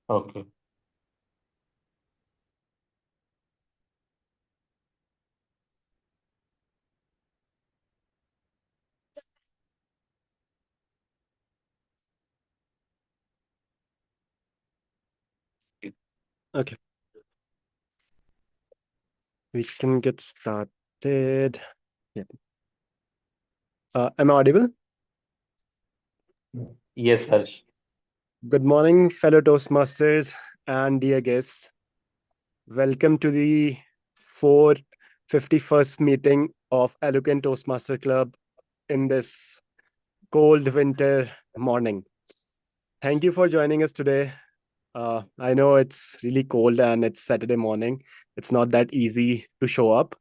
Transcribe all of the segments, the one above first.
Okay. Okay, we can get started. Yeah. Am I audible? Yes, Harsh. Good morning, fellow Toastmasters and dear guests. Welcome to the 451st meeting of Eloquent Toastmaster Club in this cold winter morning. Thank you for joining us today. I know it's really cold and it's Saturday morning. It's not that easy to show up,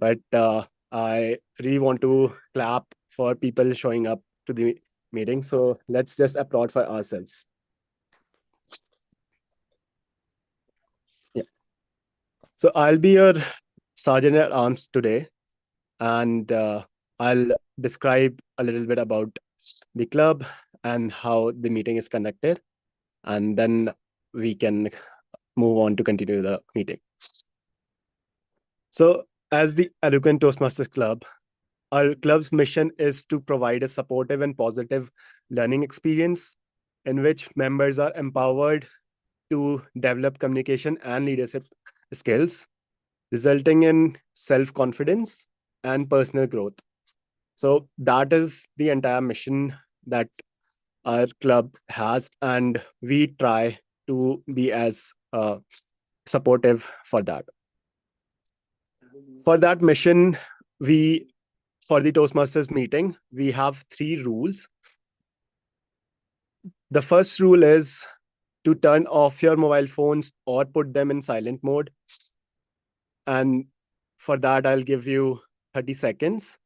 but I really want to clap for people showing up to the meeting. So let's just applaud for ourselves. Yeah. So I'll be your sergeant at arms today, and I'll describe a little bit about the club and how the meeting is conducted, and then we can move on to continue the meeting. So, as the Eloquent Toastmasters Club, our club's mission is to provide a supportive and positive learning experience in which members are empowered to develop communication and leadership skills, resulting in self confidence and personal growth. So, that is the entire mission that our club has, and we try to be as supportive for that. For that mission, we for the Toastmasters meeting, we have three rules. The first rule is to turn off your mobile phones or put them in silent mode. And for that, I'll give you 30 seconds.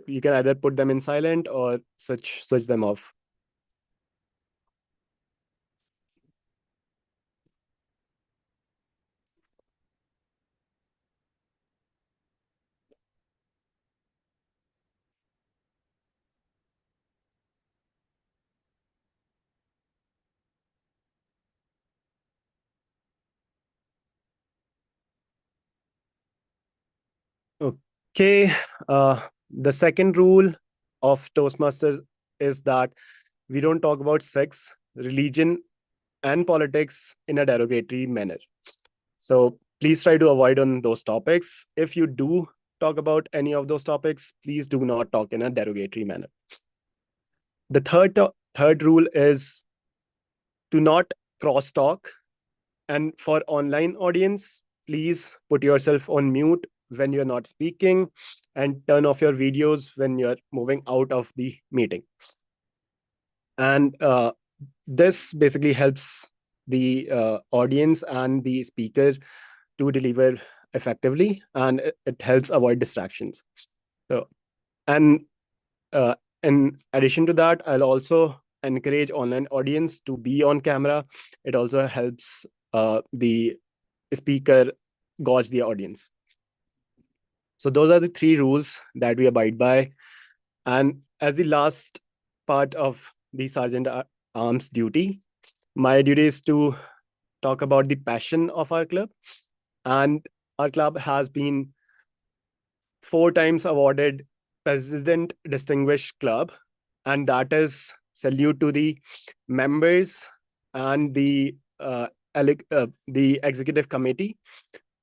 You can either put them in silent or switch them off. Okay. The second rule of Toastmasters is that we don't talk about sex, religion, and politics in a derogatory manner. So please try to avoid on those topics. If you do talk about any of those topics, please do not talk in a derogatory manner. The third rule is to not cross talk. And for online audience, please put yourself on mute when you're not speaking and turn off your videos when you're moving out of the meeting. And this basically helps the audience and the speaker to deliver effectively, and it helps avoid distractions. So, and uh, in addition to that, I'll also encourage online audience to be on camera. It also helps the speaker gauge the audience. So those are the three rules that we abide by. And as the last part of the sergeant at arms duty, my duty is to talk about the passion of our club. And our club has been 4 times awarded President Distinguished Club, and that is salute to the members and the executive committee,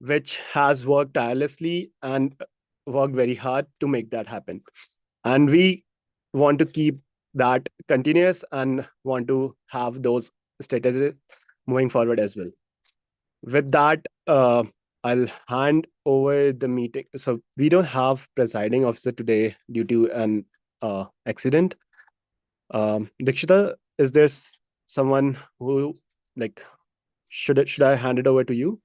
which has worked tirelessly and worked very hard to make that happen. And we want to keep that continuous and want to have those strategies moving forward as well. With that, I'll hand over the meeting. So we don't have presiding officer today due to an accident. Dikshita, is there someone who like should I hand it over to you?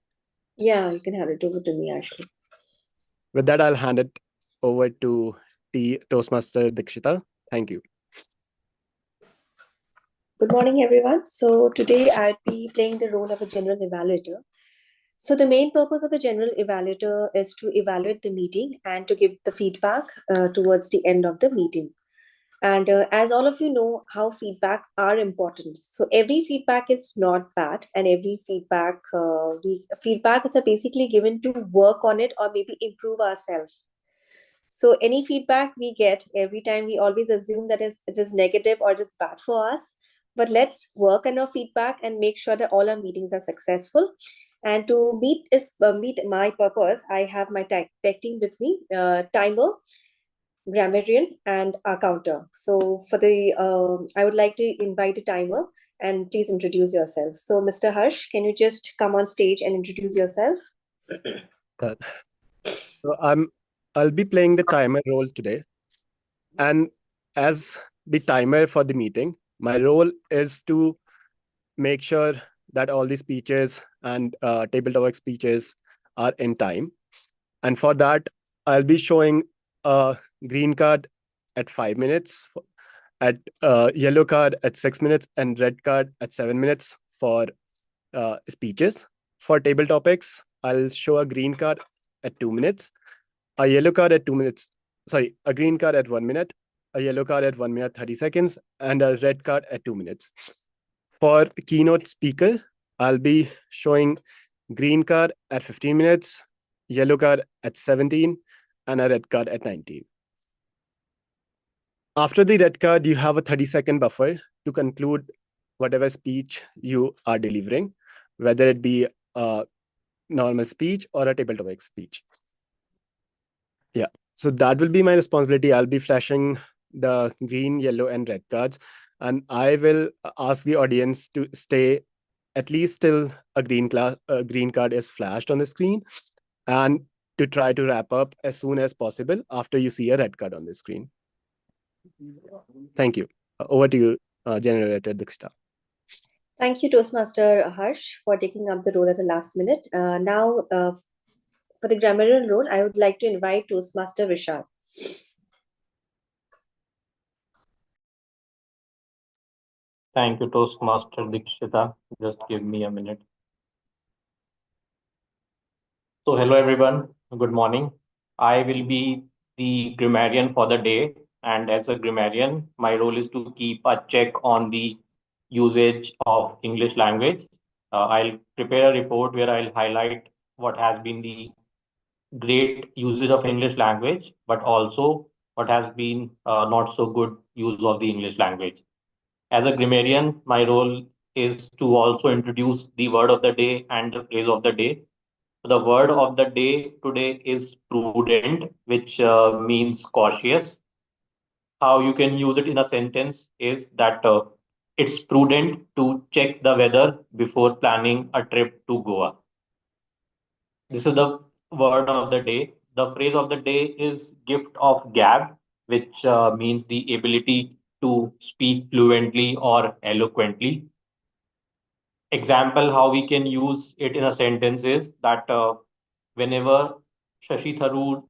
Yeah, you can hand it over to me, Ashley. With that, I'll hand it over to the Toastmaster Dikshita. Thank you. Good morning, everyone. So today I'll be playing the role of a general evaluator. So the main purpose of a general evaluator is to evaluate the meeting and to give the feedback towards the end of the meeting. And as all of you know, how feedback are important. So every feedback is not bad, and every feedback is basically given to work on it or maybe improve ourselves. So any feedback we get every time, we always assume that it is negative or it's bad for us. But let's work on our feedback and make sure that all our meetings are successful. And to meet my purpose, I have my tech team with me, timer, grammarian, and a counter. So for the, I would like to invite a timer, and please introduce yourself. So Mr. Harsh, can you just come on stage and introduce yourself? So I'll be playing the timer role today. And as the timer for the meeting, my role is to make sure that all the speeches and table talk speeches are in time. And for that, I'll be showing a green card at 5 minutes, at yellow card at 6 minutes, and red card at 7 minutes for speeches. For table topics, I'll show a green card at 2 minutes, a yellow card at 2 minutes, sorry, a green card at 1 minute, a yellow card at 1 minute 30 seconds, and a red card at 2 minutes. For keynote speaker, I'll be showing green card at 15 minutes, yellow card at 17, and a red card at 19. After the red card, you have a 30-second buffer to conclude whatever speech you are delivering, whether it be a normal speech or a table topic speech. Yeah, so that will be my responsibility. I'll be flashing the green, yellow, and red cards, and I will ask the audience to stay at least till a green card is flashed on the screen, and to try to wrap up as soon as possible after you see a red card on the screen. Thank you. Over to you, General Editor Dikshita. Thank you, Toastmaster Harsh, for taking up the role at the last minute. Now, for the grammarian role, I would like to invite Toastmaster Vishal. Thank you, Toastmaster Dikshita. Just give me a minute. So, hello everyone. Good morning. I will be the grammarian for the day. And as a grammarian, my role is to keep a check on the usage of English language. I'll prepare a report where I'll highlight what has been the great usage of English language, but also what has been not so good use of the English language. As a grammarian, my role is to also introduce the word of the day and the phrase of the day. The word of the day today is prudent, which means cautious. How you can use it in a sentence is that it's prudent to check the weather before planning a trip to Goa. This is the word of the day. The phrase of the day is gift of gab, which means the ability to speak fluently or eloquently. Example, how we can use it in a sentence is that whenever Shashi Tharoor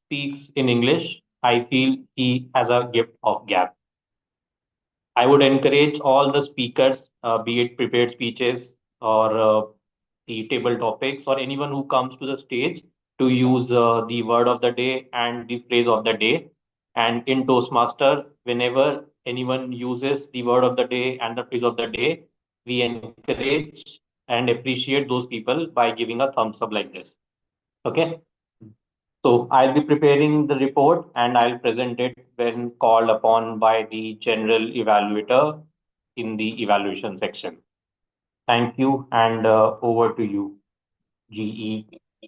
speaks in English, I feel he has a gift of gab. I would encourage all the speakers, be it prepared speeches or the table topics, or anyone who comes to the stage, to use the word of the day and the phrase of the day. And in Toastmaster, whenever anyone uses the word of the day and the phrase of the day, we encourage and appreciate those people by giving a thumbs up like this. Okay. So I'll be preparing the report and I'll present it when called upon by the general evaluator in the evaluation section. Thank you, and over to you, GE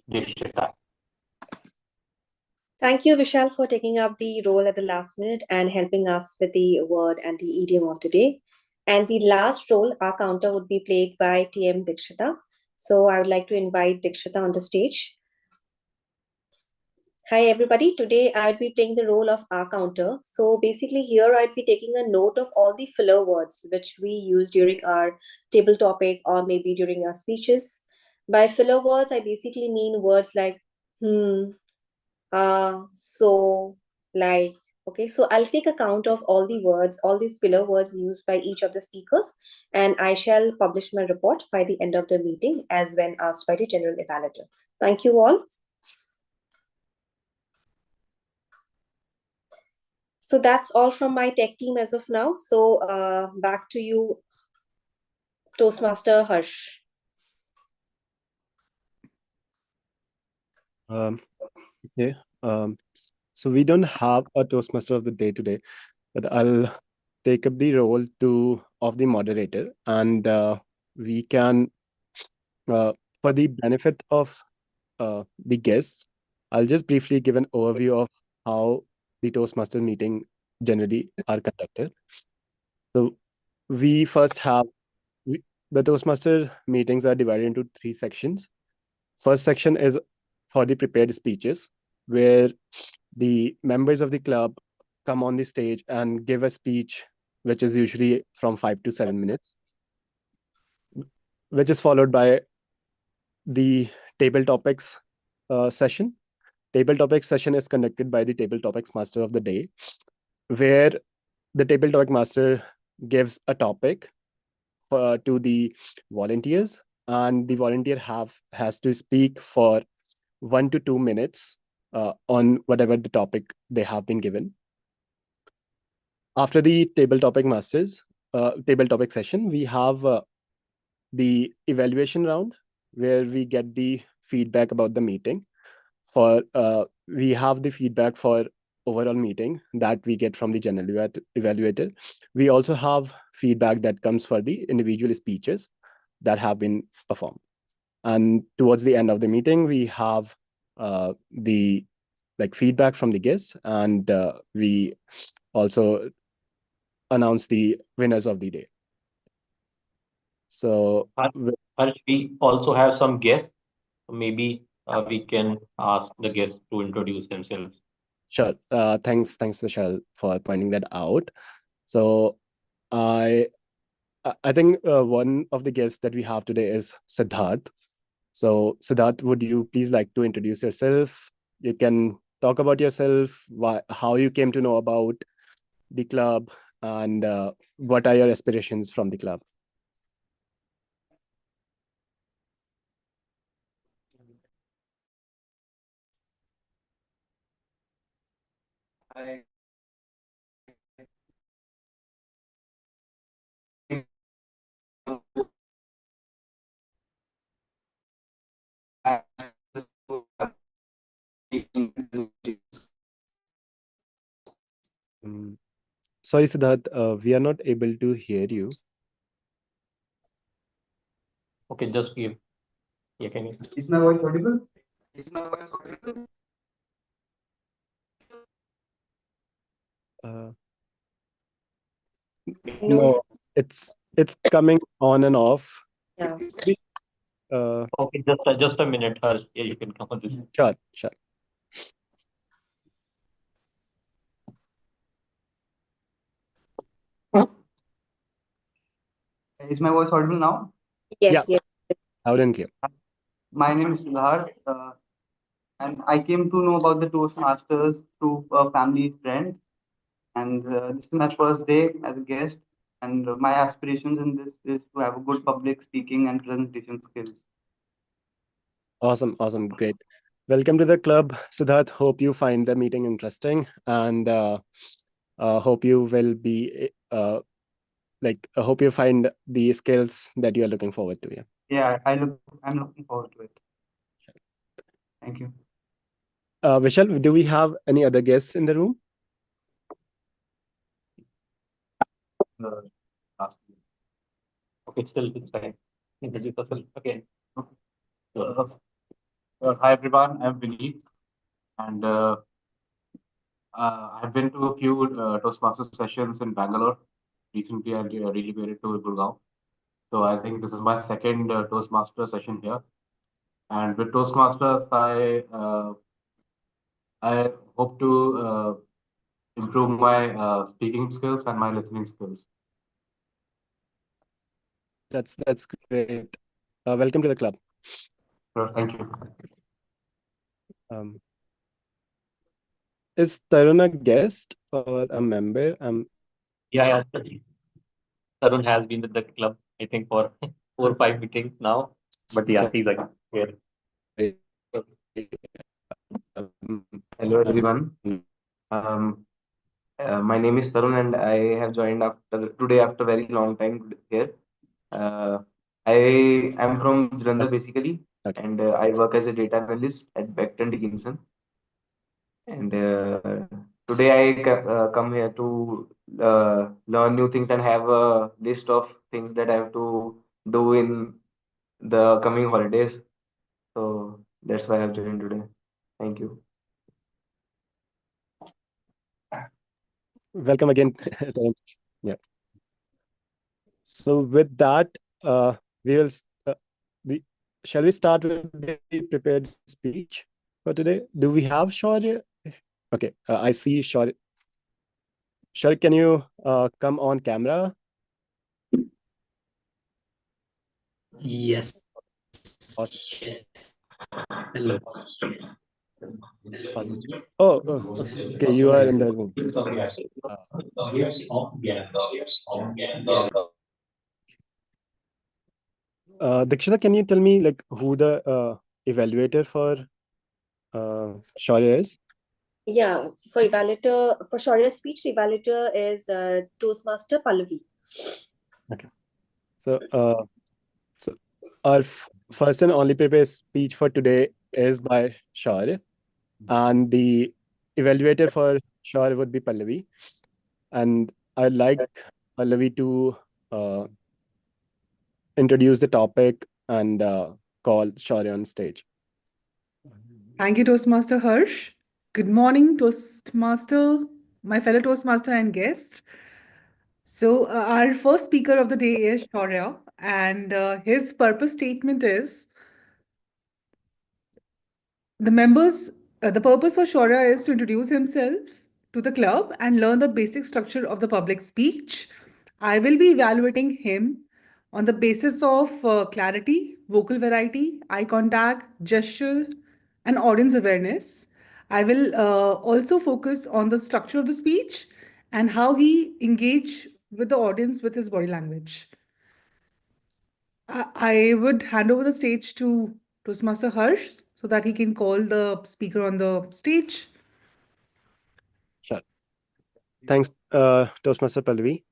Dikshita. Thank you, Vishal, for taking up the role at the last minute and helping us with the word and the idiom of the day. And the last role, our counter, would be played by TM Dikshita. So I would like to invite Dikshita on the stage. Hi, everybody. Today I'll be playing the role of our counter. So basically here I'd be taking a note of all the filler words which we use during our table topic or maybe during our speeches. By filler words, I basically mean words like so, like. Okay, so I'll take account of all the words, all these filler words used by each of the speakers, and I shall publish my report by the end of the meeting as when asked by the general evaluator. Thank you all. So that's all from my tech team as of now. So back to you, Toastmaster Harsh. Okay. So we don't have a Toastmaster of the day today, but I'll take up the role of the moderator, and we can, for the benefit of the guests, I'll just briefly give an overview of how the Toastmaster meeting generally are conducted. So we first have the Toastmaster meetings are divided into three sections. First section is for the prepared speeches, where the members of the club come on the stage and give a speech, which is usually from 5 to 7 minutes, which is followed by the table topics session. Table topics session is conducted by the table topics master of the day, where the table topic master gives a topic to the volunteers, and the volunteer has to speak for 1 to 2 minutes on whatever the topic they have been given. After the table topic session, we have the evaluation round, where we get the feedback about the meeting. We have the feedback for overall meeting that we get from the general evaluator. We also have feedback that comes for the individual speeches that have been performed. And towards the end of the meeting, we have the feedback from the guests, and we also announce the winners of the day. So Harsh, we also have some guests. Maybe we can ask the guests to introduce themselves. sure. Thanks, Michelle, for pointing that out. So I think one of the guests that we have today is Siddharth. So Siddharth, would you please like to introduce yourself? You can talk about yourself, how you came to know about the club, and what are your aspirations from the club? Sorry, Siddharth, we are not able to hear you. Okay, just give. Yeah, can you? Is my voice audible? Uh, No. no, it's coming on and off. Yeah. Okay, just a minute, Harsh. Yeah, you can come on this. Sure. Is my voice audible now? Yes. Yeah. Yes. Loud and clear. My name is Siddharth, and I came to know about the Toastmasters through a family friend. And this is my first day as a guest. And my aspirations in this is to have a good public speaking and presentation skills. Awesome, great. Welcome to the club, Siddharth. Hope you find the meeting interesting, and hope you will be I hope you find the skills that you are looking forward to. Yeah, I'm looking forward to it. Thank you. Vishal, do we have any other guests in the room? Okay, still it's fine. Introduce yourself again. Hi everyone, I'm Vineet, and I've been to a few Toastmasters sessions in Bangalore. Recently, I relocated to Gurgaon. So I think this is my second Toastmaster session here. And with Toastmasters, I hope to improve my speaking skills and my listening skills. That's great. Welcome to the club. Thank you. Is Tarun a guest or a member? Yeah. Tarun has been with the club, I think, for 4 or 5 meetings now. But yeah, he's like here. Um, Hello everyone. Um, My name is Tarun, and I have joined today after very long time here. Uh, I am from Jalandhar basically, Okay. and I work as a data analyst at Becton Dickinson. And today I come here to learn new things and have a list of things that I have to do in the coming holidays. So that's why I've joined today. Thank you. Welcome again. Tarun. Yeah. So with that, we will we shall we start with the prepared speech for today? Do we have Shaurya? Okay, I see Shaurya. Shaurya, can you come on camera? Yes. Awesome. Hello. Awesome. Oh, okay, you are in the room. Dikshita, can you tell me like who the evaluator for Shaurya is? Yeah, for Shaurya's speech, the evaluator is Toastmaster Pallavi. Okay. So, our first and only prepared speech for today is by Shaurya, and the evaluator for Shaurya would be Pallavi. And I'd like Pallavi to introduce the topic and call Shaurya on stage. Thank you, Toastmaster Harsh. Good morning, Toastmaster, my fellow Toastmaster and guests. So, our first speaker of the day is Shaurya, and his purpose statement is the purpose for Shaurya is to introduce himself to the club and learn the basic structure of the public speech. I will be evaluating him on the basis of clarity, vocal variety, eye contact, gesture, and audience awareness. I will also focus on the structure of the speech and how he engage with the audience with his body language. I would hand over the stage to Toastmaster Harsh so that he can call the speaker on the stage. Sure. Thanks, Toastmaster Pallavi.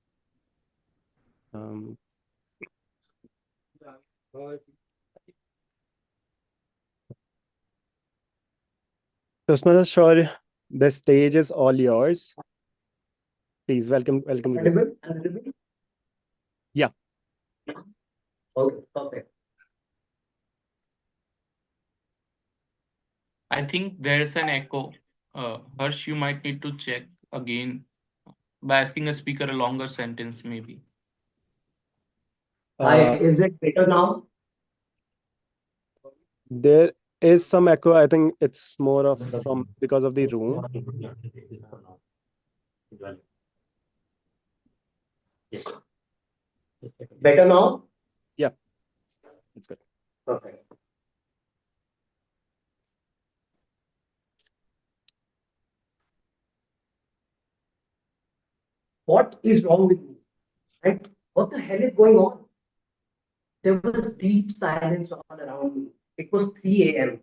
Toastmaster Shaurya, the stage is all yours. Please welcome to the stage. Yeah. Okay, perfect. I think there's an echo. Harsh, you might need to check again by asking a speaker a longer sentence, maybe. Hi, is it better now? There is some echo. I think it's more of from because of the room. Better now? Yeah, it's good. Perfect. What is wrong with me? And what the hell is going on? There was deep silence all around me. It was 3 a.m.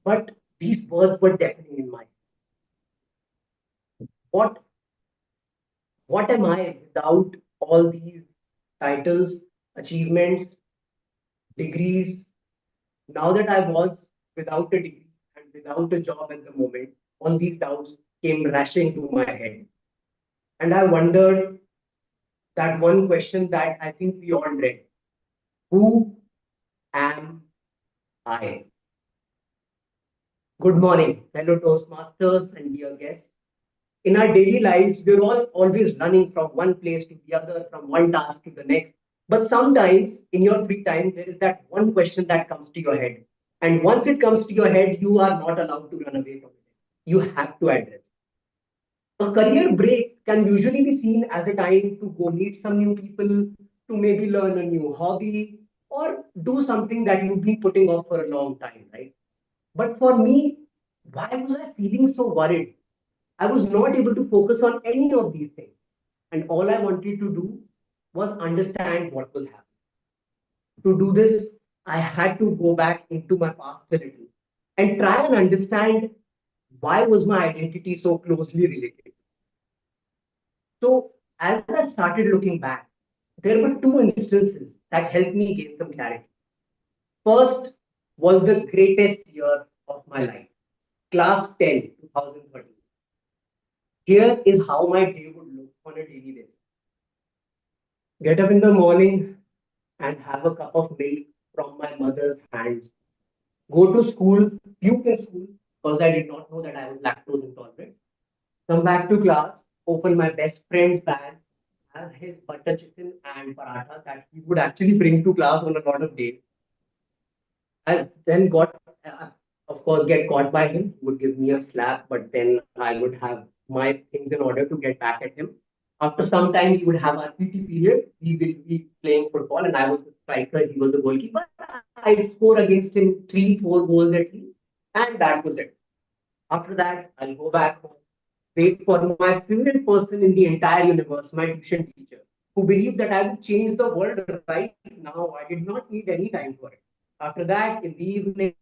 But these words were deafening in my ear. What am I without all these titles, achievements, degrees? Now that I was without a degree and without a job at the moment, all these doubts came rushing to my head. And I wondered that one question that I think we all read: who am I? Good morning, fellow Toastmasters and dear guests. In our daily lives, we're all always running from one place to the other, from one task to the next. But sometimes in your free time, there is that one question that comes to your head. And once it comes to your head, you are not allowed to run away from it. You have to address it. A career break can usually be seen as a time to go meet some new people, to maybe learn a new hobby, or do something that you've been putting off for a long time, right? But for me, why was I feeling so worried? I was not able to focus on any of these things. And all I wanted to do was understand what was happening. To do this, I had to go back into my past a little and try and understand why was my identity so closely related. So as I started looking back, there were two instances that helped me gain some clarity. First was the greatest year of my life, class 10, 2013. Here is how my day would look on a daily basis. Get up in the morning and have a cup of milk from my mother's hands. Go to school, puke in school because I did not know that I was lactose intolerant. Come back to class, open my best friend's bag, have his butter chicken and paratha that he would actually bring to class on a lot of days. I then got, of course, get caught by him. He would give me a slap, but then I would have my things in order to get back at him. After some time, we would have our PT period. We will be playing football, and I was the striker. He was the goalkeeper. I'd score against him 3, 4 goals at least, and that was it. After that, I'll go back home, wait for my favorite person in the entire universe, my tuition teacher, who believed that I would change the world right now. I did not need any time for it. After that, in the evening,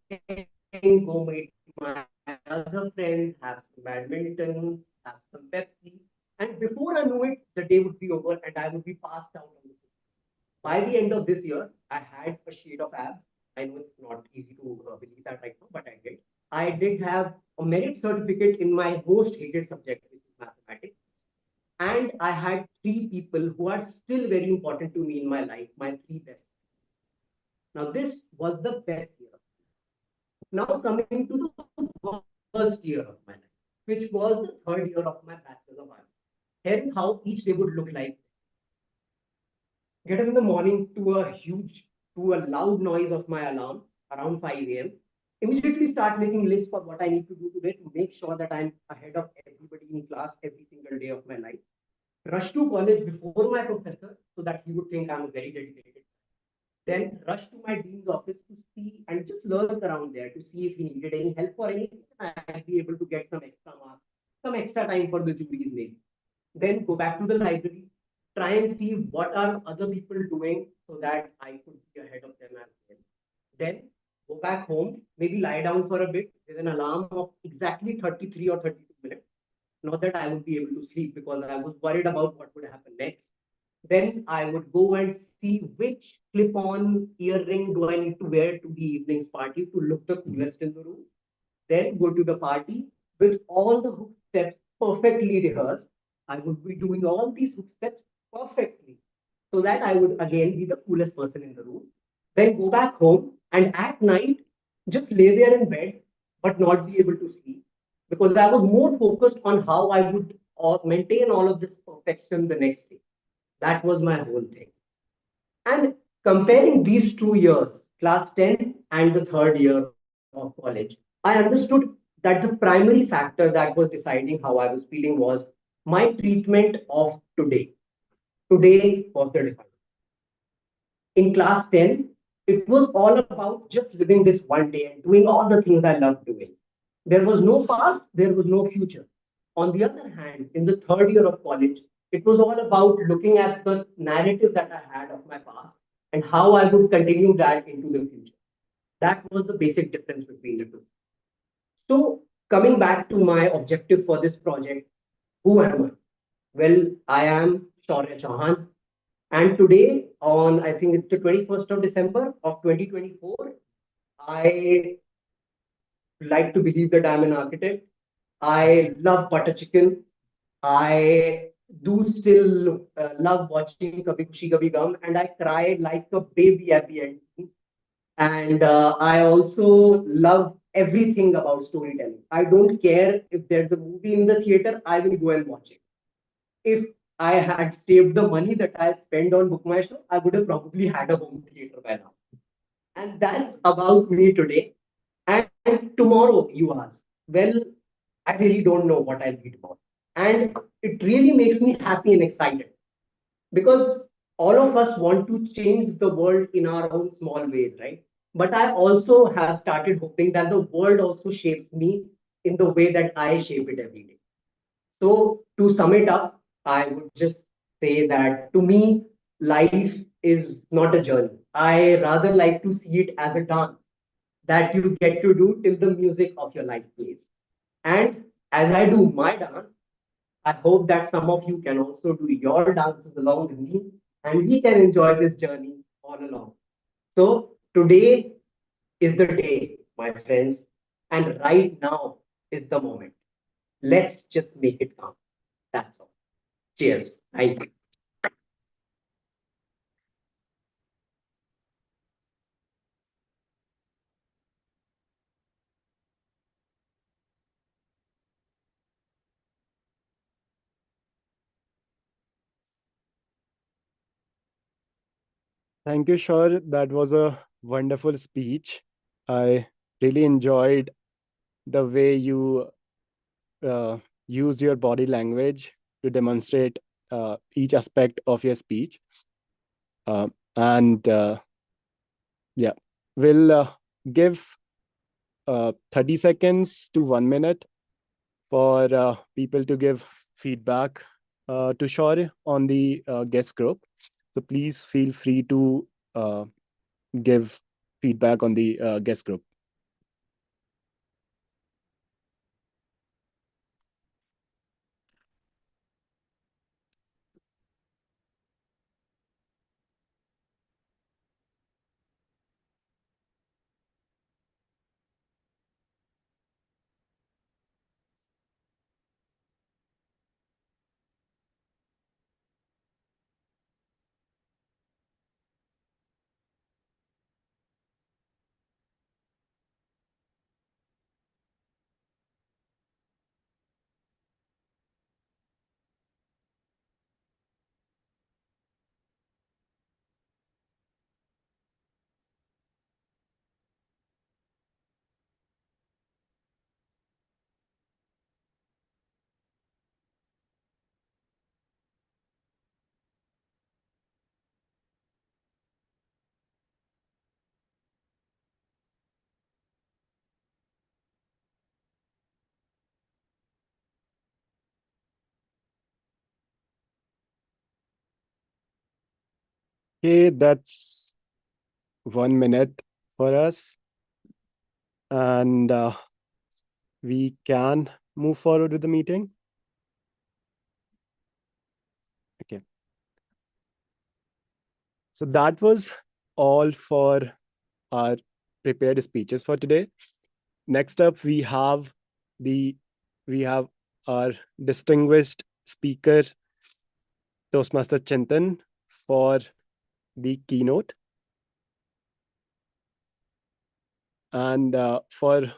go meet my other friends, have some badminton, have some Pepsi. And before I knew it, the day would be over and I would be passed out on the floor. By the end of this year, I had a shade of abs. I know it's not easy to believe that right now, but I did. I did have a merit certificate in my most hated subject, which is mathematics. And I had three people who are still very important to me in my life, my three best. Now, this was the best year. Now, coming to the worst year of my life, which was the third year of my Bachelor of Arts. Here is how each day would look like. Get up in the morning to a loud noise of my alarm around 5 a.m. Immediately start making lists for what I need to do today to make sure that I'm ahead of everybody in class every single day of my life. Rush to college before my professor so that he would think I'm very dedicated. Then rush to my dean's office to see and just lurk around there to see if he needed any help for anything. I'd be able to get some extra marks, some extra time for the juries maybe. Then go back to the library, try and see what are other people doing so that I could be ahead of them as well. Then go back home, maybe lie down for a bit with an alarm of exactly 33 or 32 minutes. Not that I would be able to sleep because I was worried about what would happen next. Then I would go and see which clip-on earring do I need to wear to the evening's party to look the coolest in the room. Then go to the party with all the hook steps perfectly rehearsed. I would be doing all these hook steps perfectly so that I would again be the coolest person in the room. Then go back home and at night just lay there in bed but not be able to sleep because I was more focused on how I would maintain all of this perfection the next day. That was my whole thing. And comparing these 2 years, class 10 and the third year of college, I understood that the primary factor that was deciding how I was feeling was my treatment of today. Today was the defining. In class 10, it was all about just living this one day and doing all the things I love doing. There was no past, there was no future. On the other hand, in the third year of college, it was all about looking at the narrative that I had of my past and how I would continue that into the future. That was the basic difference between the two. So, coming back to my objective for this project, who am I? Well, I am Shaurya Chauhan, and today, on I think it's the 21st of December of 2024, I like to believe that I'm an architect. I love butter chicken. I do still love watching Kabhi Khushi Kabhi Gum, and I cried like a baby at the end. And I also love everything about storytelling. I don't care if there's a movie in the theater, I will go and watch it. If I had saved the money that I spent on Book My Show, I would have probably had a home theater by now. And that's about me today. And tomorrow, you ask, well, I really don't know what I'll read about. And it really makes me happy and excited because all of us want to change the world in our own small ways, right? But I also have started hoping that the world also shapes me in the way that I shape it every day. So, to sum it up, I would just say that to me, life is not a journey. I rather like to see it as a dance that you get to do till the music of your life plays. And as I do my dance, I hope that some of you can also do your dances along with me and we can enjoy this journey all along. So today is the day, my friends, and right now is the moment. Let's just make it count. That's all. Cheers. Thank you. Thank you, Shor. That was a wonderful speech. I really enjoyed the way you used your body language to demonstrate each aspect of your speech. And yeah, we'll give 30 seconds to 1 minute for people to give feedback to Shor on the guest group. So please feel free to give feedback on the guest group. Okay, that's 1 minute for us. And we can move forward with the meeting. Okay. So that was all for our prepared speeches for today. Next up, we have our distinguished speaker, Toastmaster Chintan, for the keynote. And for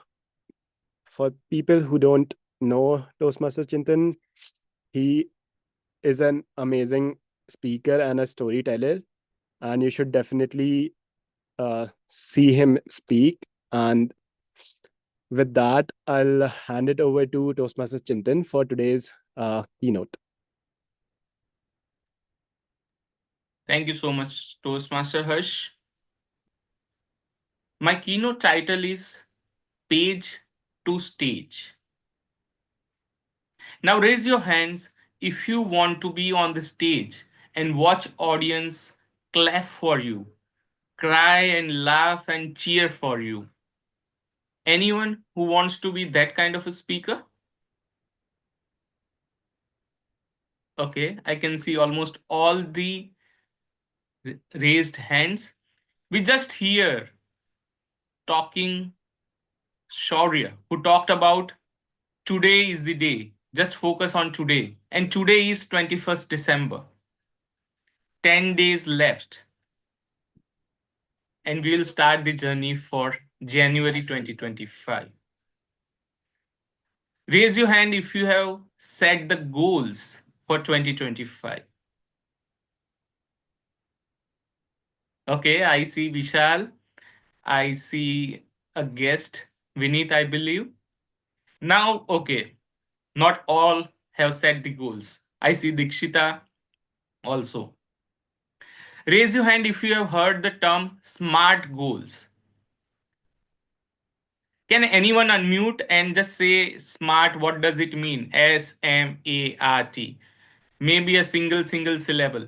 people who don't know Toastmaster Chintan, he is an amazing speaker and a storyteller, and you should definitely see him speak. And with that, I'll hand it over to Toastmaster Chintan for today's keynote. Thank you so much, Toastmaster Harsh. My keynote title is Page to Stage. Now raise your hands if you want to be on the stage and watch audience clap for you, cry and laugh and cheer for you. Anyone who wants to be that kind of a speaker? Okay, I can see almost all the raised hands. We just hear talking Shaurya, who talked about today is the day. Just focus on today. And today is 21st December. 10 days left. And we'll start the journey for January 2025. Raise your hand if you have set the goals for 2025. Okay, I see Vishal. I see a guest, Vineet, I believe. Now, okay, not all have set the goals. I see Dikshita also. Raise your hand if you have heard the term SMART goals. Can anyone unmute and just say SMART? What does it mean? SMART. Maybe a single syllable.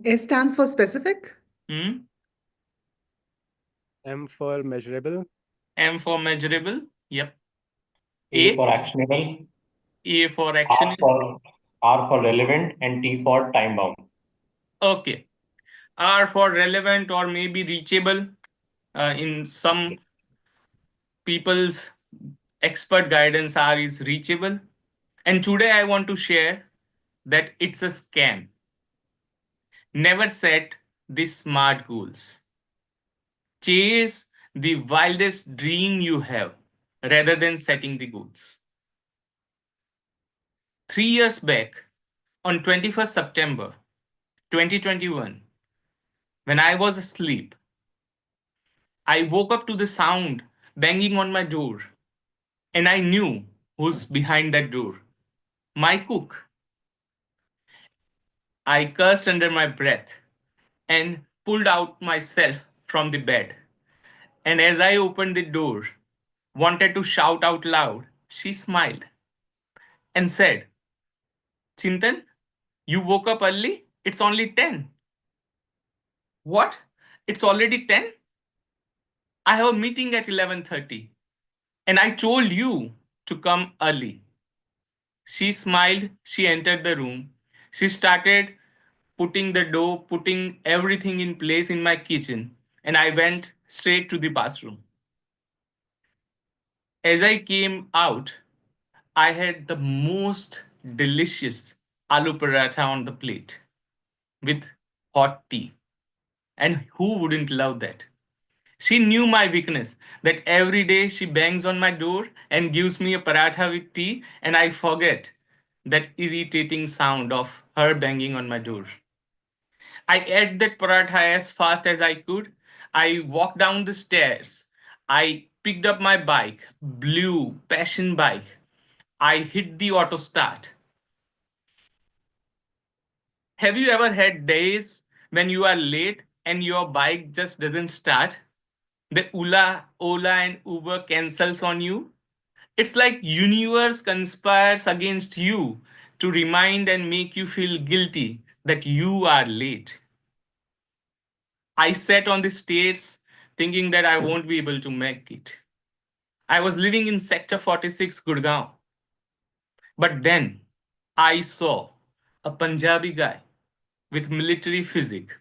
S stands for specific. Hmm? M for measurable. M for measurable. Yep. A for actionable. A for R action. for R for relevant, and T for time bound. Okay. R for relevant or maybe reachable. In some people's expert guidance, R is reachable. And today I want to share that it's a scam. Never set the smart goals. Chase the wildest dream you have rather than setting the goals. 3 years back, on 21st September 2021, when I was asleep, I woke up to the sound banging on my door, and I knew who's behind that door. My cook. I cursed under my breath and pulled out myself from the bed. And as I opened the door, wanted to shout out loud, she smiled and said, Chintan, you woke up early? It's only 10. What? It's already 10? I have a meeting at 11:30 and I told you to come early. She smiled, she entered the room. She started putting the dough, putting everything in place in my kitchen, and I went straight to the bathroom. As I came out, I had the most delicious aloo paratha on the plate with hot tea. And who wouldn't love that? She knew my weakness, that every day she bangs on my door and gives me a paratha with tea, and I forget that irritating sound of her banging on my door. I ate that paratha as fast as I could. I walked down the stairs. I picked up my bike, blue passion bike. I hit the auto start. Have you ever had days when you are late and your bike just doesn't start? The Ola and Uber cancels on you. It's like universe conspires against you to remind and make you feel guilty that you are late. I sat on the stairs thinking that I won't be able to make it. I was living in Sector 46, Gurgaon. But then I saw a Punjabi guy with military physique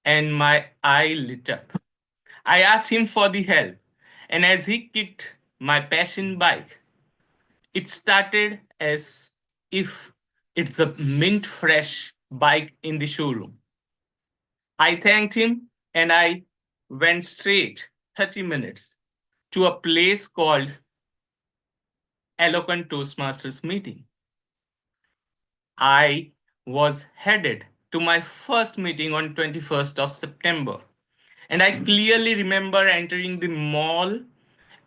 and my eye lit up. I asked him for the help, and as he kicked my passion bike, it started as if it's a mint fresh bike in the showroom. I thanked him and I went straight 30 minutes to a place called Eloquent Toastmasters meeting. I was headed to my first meeting on 21st of September. And I clearly remember entering the mall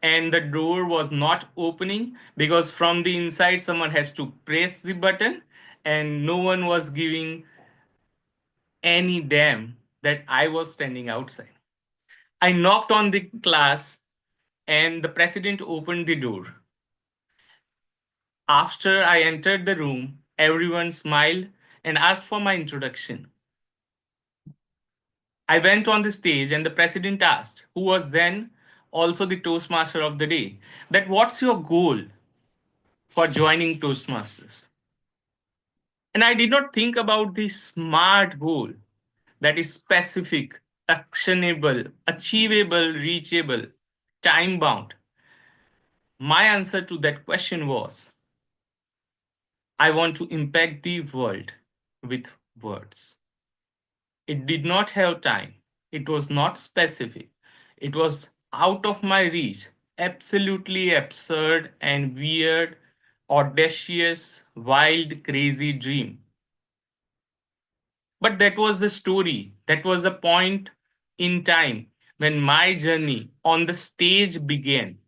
and the door was not opening because from the inside someone has to press the button and no one was giving any damn that I was standing outside. I knocked on the class and the president opened the door. After I entered the room, everyone smiled and asked for my introduction. I went on the stage and the president asked, who was then also the Toastmaster of the day, that what's your goal for joining Toastmasters? And I did not think about the SMART goal that is specific, actionable, achievable, reachable, time bound. My answer to that question was I want to impact the world with words. It did not have time. It was not specific. It was out of my reach. Absolutely absurd and weird, audacious, wild, crazy dream. But that was the story. That was a point in time when my journey on the stage began.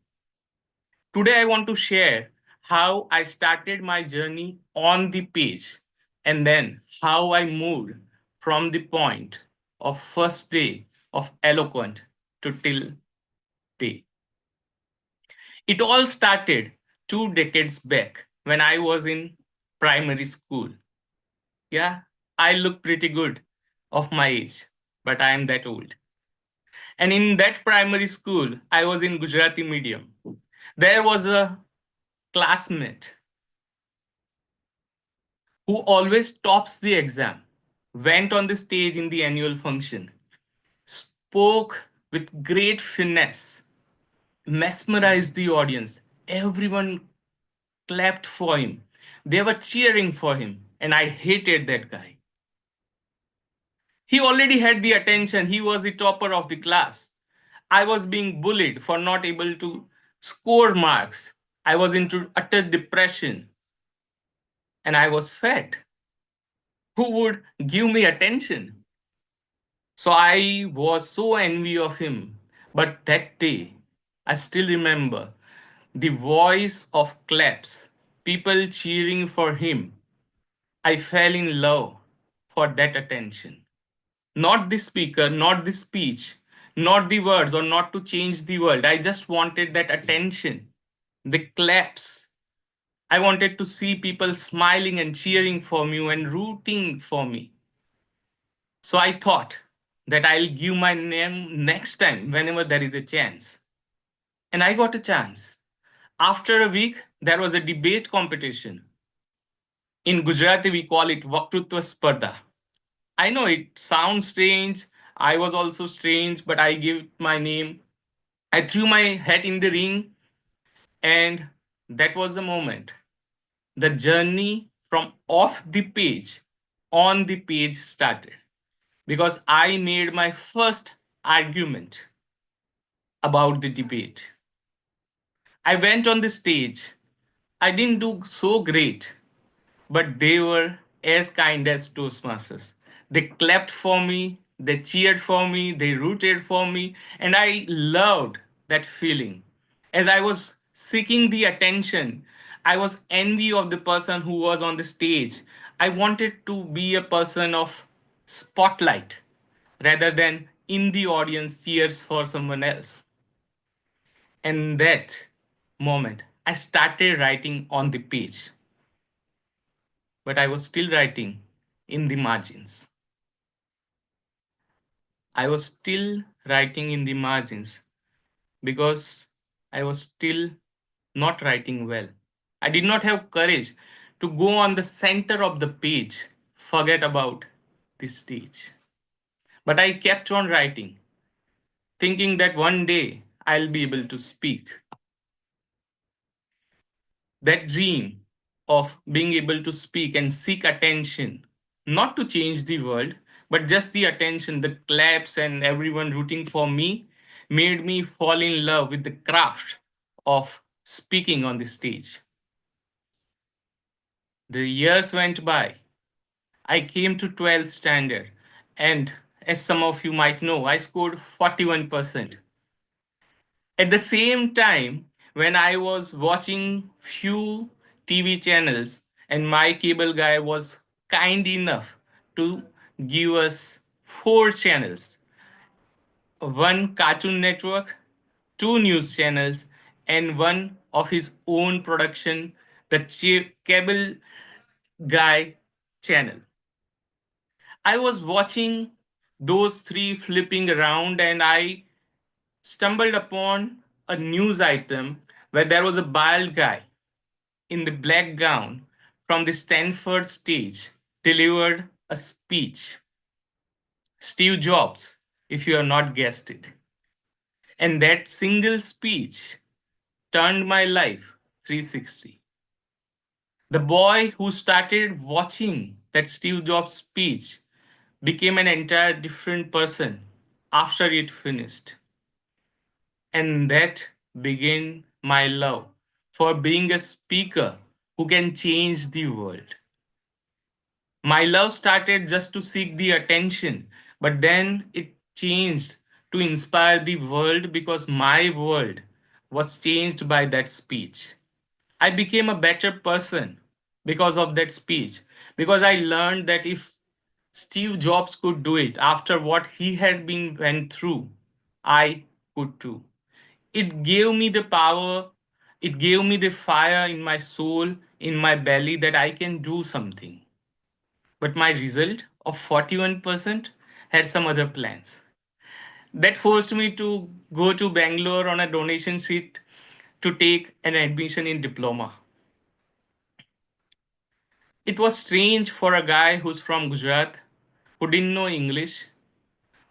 Today, I want to share how I started my journey on the page and then how I moved from the point of first day of Eloquent to till day. It all started 2 decades back when I was in primary school. Yeah, I look pretty good of my age, but I am that old. And in that primary school, I was in Gujarati medium. There was a classmate who always tops the exam, went on the stage in the annual function, spoke with great finesse, mesmerized the audience. Everyone clapped for him. They were cheering for him, and I hated that guy. He already had the attention, he was the topper of the class. I was being bullied for not able to score marks. I was into utter depression, and I was fat. Who would give me attention? So I was so envy of him. But that day, I still remember the voice of claps, people cheering for him. I fell in love for that attention. Not the speaker, not the speech, not the words, or not to change the world. I just wanted that attention, the claps. I wanted to see people smiling and cheering for me and rooting for me. So I thought that I'll give my name next time whenever there is a chance. And I got a chance. After a week, there was a debate competition. In Gujarati, we call it Vaktutva Spardha. I know it sounds strange. I was also strange, but I gave my name. I threw my hat in the ring, and that was the moment. The journey from off the page on the page started because I made my first argument about the debate. I went on the stage. I didn't do so great, but they were as kind as Toastmasters. They clapped for me, they cheered for me, they rooted for me, and I loved that feeling. As I was seeking the attention, I was envy of the person who was on the stage. I wanted to be a person of spotlight rather than in the audience cheers for someone else. And that moment, I started writing on the page, but I was still writing in the margins. I was still writing in the margins because I was still not writing well. I did not have courage to go on the center of the page, forget about the stage. But I kept on writing, thinking that one day I'll be able to speak. That dream of being able to speak and seek attention, not to change the world, but just the attention, the claps, and everyone rooting for me, made me fall in love with the craft of speaking on the stage. The years went by. I came to 12th standard, and as some of you might know, I scored 41%. At the same time, when I was watching few TV channels and my cable guy was kind enough to give us four channels, one Cartoon Network, two news channels, and one of his own production, the cable guy channel. I was watching those three flipping around, and I stumbled upon a news item where there was a bald guy in the black gown from the Stanford stage delivered a speech. Steve Jobs, if you have not guessed it. And that single speech turned my life 360. The boy who started watching that Steve Jobs speech became an entire different person after it finished. And that began my love for being a speaker who can change the world. My love started just to seek the attention, but then it changed to inspire the world because my world was changed by that speech. I became a better person because of that speech, because I learned that if Steve Jobs could do it after what he had been went through, I could too. It gave me the power, it gave me the fire in my soul, in my belly that I can do something. But my result of 41% had some other plans. That forced me to go to Bangalore on a donation sheet to take an admission in diploma. It was strange for a guy who's from Gujarat, who didn't know English,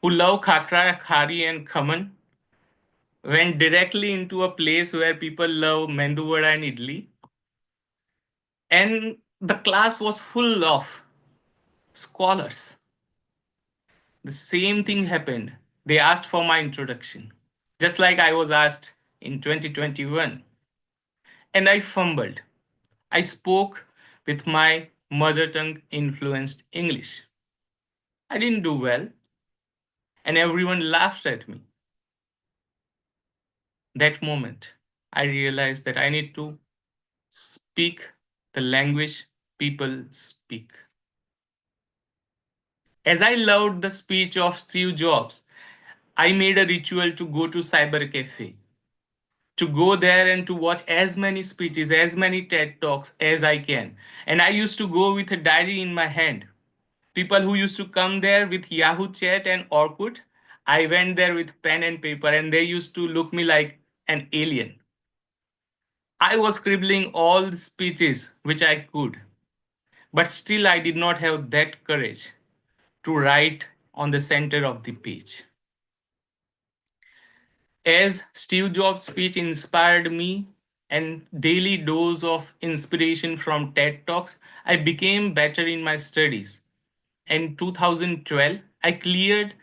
who loved khakra, khari, and khaman, went directly into a place where people love mendu vada and idli. And the class was full of scholars. The same thing happened. They asked for my introduction, just like I was asked in 2021. And I fumbled. I spoke with my mother tongue influenced English. I didn't do well, and everyone laughed at me. That moment, I realized that I need to speak the language people speak. As I loved the speech of Steve Jobs, I made a ritual to go to cyber cafe, to go there and to watch as many speeches, as many TED Talks as I can. And I used to go with a diary in my hand. People who used to come there with Yahoo Chat and Orkut, I went there with pen and paper and they used to look me like an alien. I was scribbling all the speeches which I could, but still I did not have that courage to write on the center of the page. As Steve Jobs' speech inspired me and daily dose of inspiration from TED Talks, I became better in my studies. In 2012, I cleared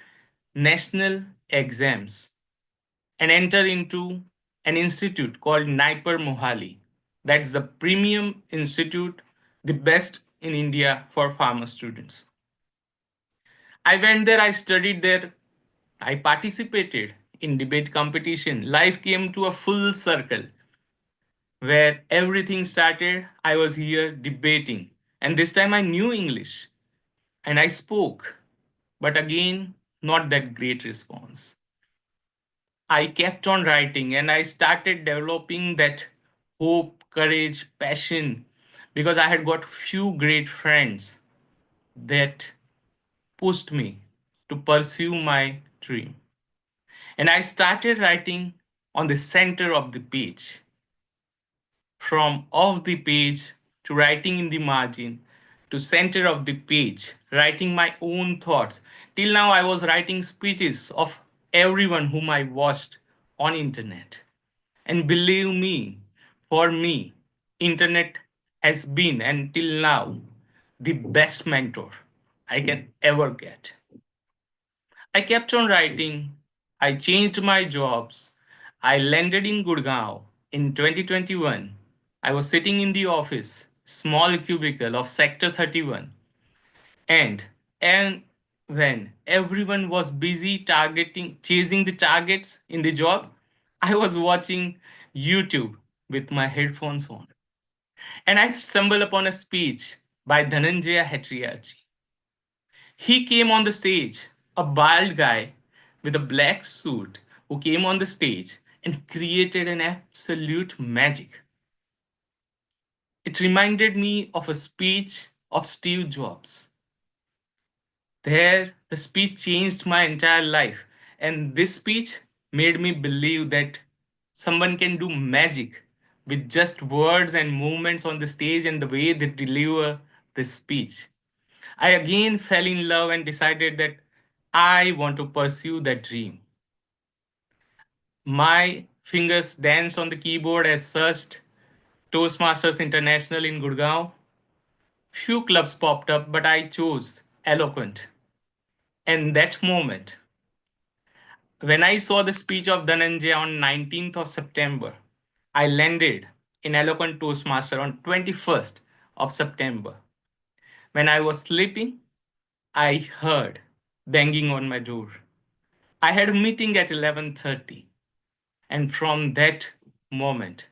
national exams and entered into an institute called Naipur Mohali. That's the premium institute, the best in India for pharma students. I went there, I studied there, I participated in debate competition. Life came to a full circle where everything started. I was here debating. And this time I knew English and I spoke. But again, not that great response. I kept on writing and I started developing that hope, courage, passion because I had got few great friends that pushed me to pursue my dream. And I started writing on the center of the page, from off the page to writing in the margin to center of the page, writing my own thoughts. Till now I was writing speeches of everyone whom I watched on internet. And believe me, for me, internet has been until now the best mentor I can ever get. I kept on writing. I changed my jobs. I landed in Gurgaon in 2021. I was sitting in the office, small cubicle of Sector 31. And, and when everyone was busy chasing the targets in the job, I was watching YouTube with my headphones on. And I stumbled upon a speech by Dhananjaya Hettiarji. He came on the stage, a bald guy with a black suit who came on the stage and created an absolute magic. It reminded me of a speech of Steve Jobs. There, the speech changed my entire life, and this speech made me believe that someone can do magic with just words and movements on the stage and the way they deliver the speech. I again fell in love and decided that I want to pursue that dream. My fingers danced on the keyboard as searched Toastmasters International in Gurgaon. Few clubs popped up, but I chose Eloquent. And that moment, when I saw the speech of Dhananjay on 19th of September, I landed in Eloquent Toastmaster on 21st of September. When I was sleeping, I heard banging on my door. I had a meeting at 11:30, and from that moment,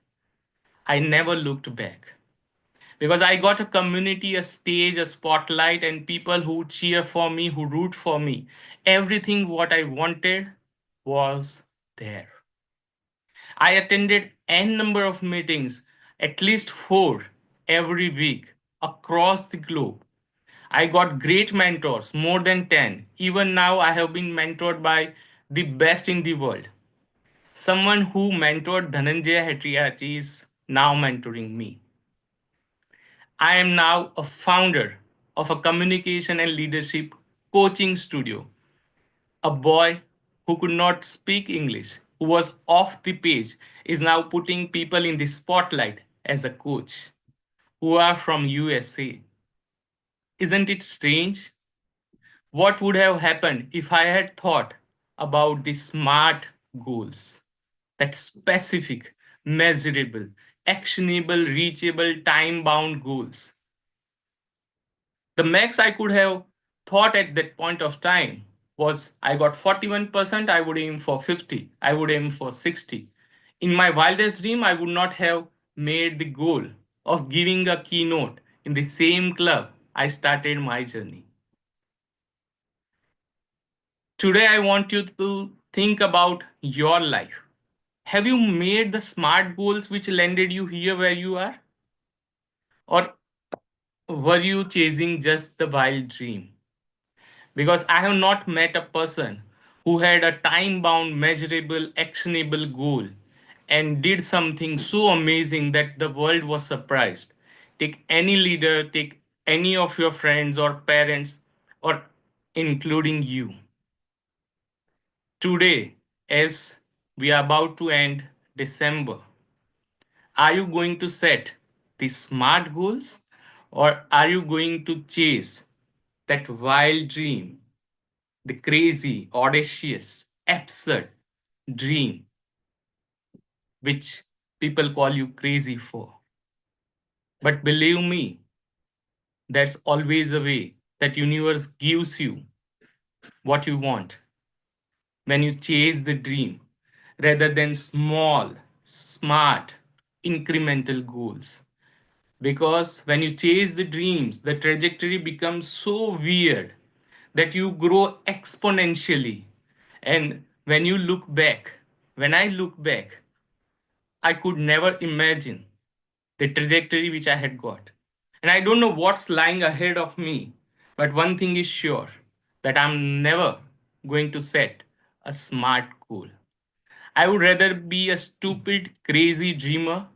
I never looked back because I got a community, a stage, a spotlight, and people who cheer for me, who root for me. Everything what I wanted was there. I attended n number of meetings, at least 4 every week across the globe. I got great mentors, more than 10. Even now, I have been mentored by the best in the world. Someone who mentored Dhananjaya Hettiarji is now mentoring me. I am now a founder of a communication and leadership coaching studio. A boy who could not speak English, who was off the page, is now putting people in the spotlight as a coach who are from USA. Isn't it strange? What would have happened if I had thought about the SMART goals? That specific, measurable, actionable, reachable, time bound goals. The max I could have thought at that point of time was I got 41%, I would aim for 50, I would aim for 60. In my wildest dream, I would not have made the goal of giving a keynote in the same club I started my journey. Today, I want you to think about your life. Have you made the SMART goals which landed you here where you are? Or were you chasing just the wild dream? Because I have not met a person who had a time bound, measurable, actionable goal and did something so amazing that the world was surprised. Take any leader, take any of your friends or parents, or including you. Today, as we are about to end December, are you going to set the SMART goals or are you going to chase that wild dream, the crazy, audacious, absurd dream which people call you crazy for? But believe me, there's always a way that universe gives you what you want when you chase the dream rather than small, smart, incremental goals. Because when you chase the dreams, the trajectory becomes so weird that you grow exponentially. And when you look back, when I look back, I could never imagine the trajectory which I had got. And I don't know what's lying ahead of me, but one thing is sure that I'm never going to set a SMART goal. I would rather be a stupid, crazy dreamer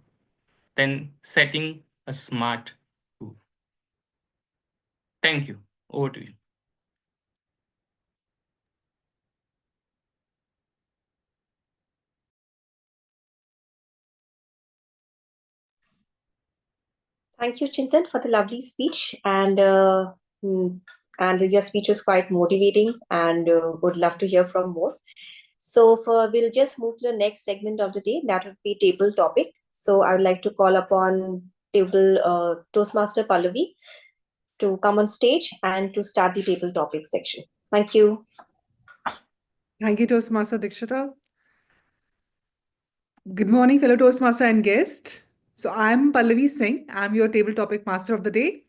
than setting a SMART goal. Thank you. Over to you. Thank you, Chintan, for the lovely speech. Mm, and your speech was quite motivating and would love to hear from more. So we'll just move to the next segment of the day. That would be table topic. So I would like to call upon table Toastmaster Pallavi to come on stage and to start the table topic section. Thank you. Thank you, Toastmaster Dikshita. Good morning, fellow Toastmaster and guest. So I'm Pallavi Singh. I'm your table topic master of the day.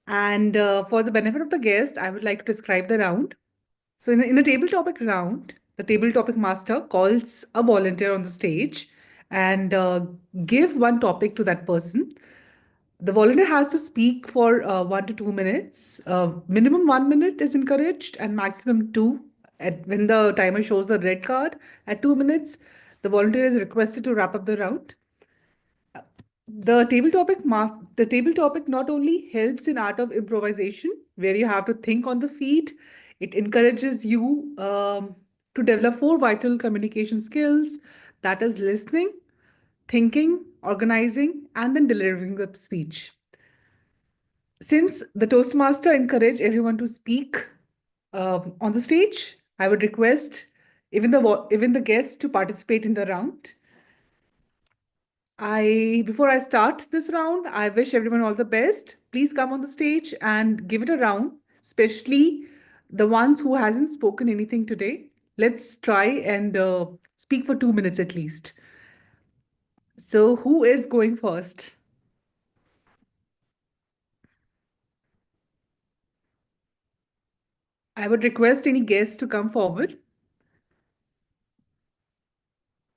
And for the benefit of the guest, I would like to describe the round. So in a table topic round, the table topic master calls a volunteer on the stage and give one topic to that person. The volunteer has to speak for 1 to 2 minutes. Minimum 1 minute is encouraged and maximum two. When the timer shows the red card at 2 minutes, the volunteer is requested to wrap up the round. The table topic not only helps in art of improvisation, where you have to think on the feet, it encourages you to develop four vital communication skills, that is listening, thinking, organizing, and then delivering the speech. Since the Toastmaster encourage everyone to speak on the stage, I would request even the guests to participate in the round. Before I start this round, I wish everyone all the best. Please come on the stage and give it a round, especially the ones who hasn't spoken anything today. Let's try and speak for 2 minutes at least. So who is going first? I would request any guests to come forward.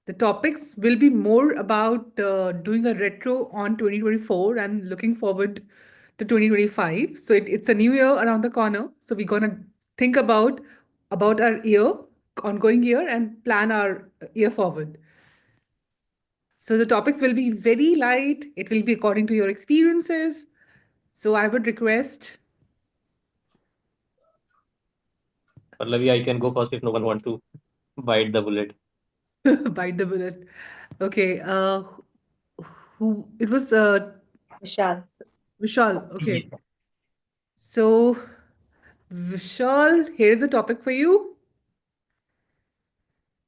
The topics will be more about doing a retro on 2024 and looking forward to 2025. So it's a new year around the corner. So we're gonna think about our year, ongoing year, and plan our year forward. So the topics will be very light. It will be according to your experiences. So I would request Pallavi, I can go first if no one wants to bite the bullet. bite the bullet. Okay. Who it was? Vishal. Vishal. Okay. So Vishal, here's a topic for you.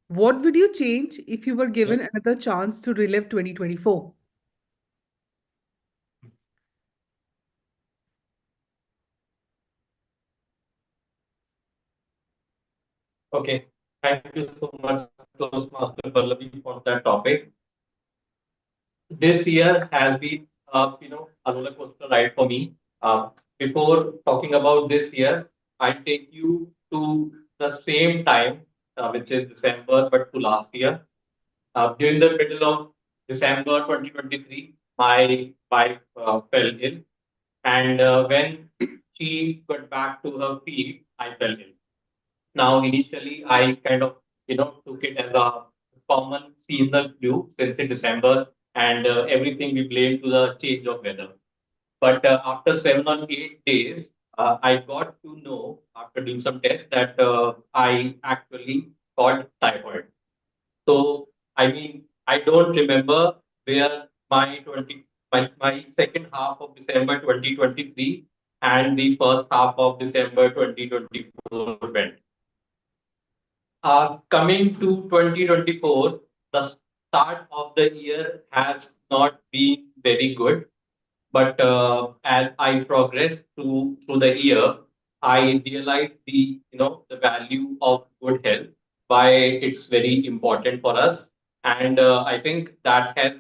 What would you change if you were given another chance to relive 2024? Okay. Thank you so much, Toastmaster Pallavi, for that topic. This year has been, a roller coaster ride for me. Before talking about this year, I take you to the same time, which is December, but to last year. During the middle of December 2023, my wife fell ill, and when she got back to her feet, I fell ill. Now, initially, I kind of, took it as a common seasonal flu since in December, and everything we blame to the change of weather. But after 7 or 8 days, I got to know after doing some tests that I actually got typhoid. So, I mean, I don't remember where my second half of December 2023 and the first half of December 2024 went. Coming to 2024, the start of the year has not been very good. But as I progress through the year, I realized the value of good health, why it's very important for us, and I think that has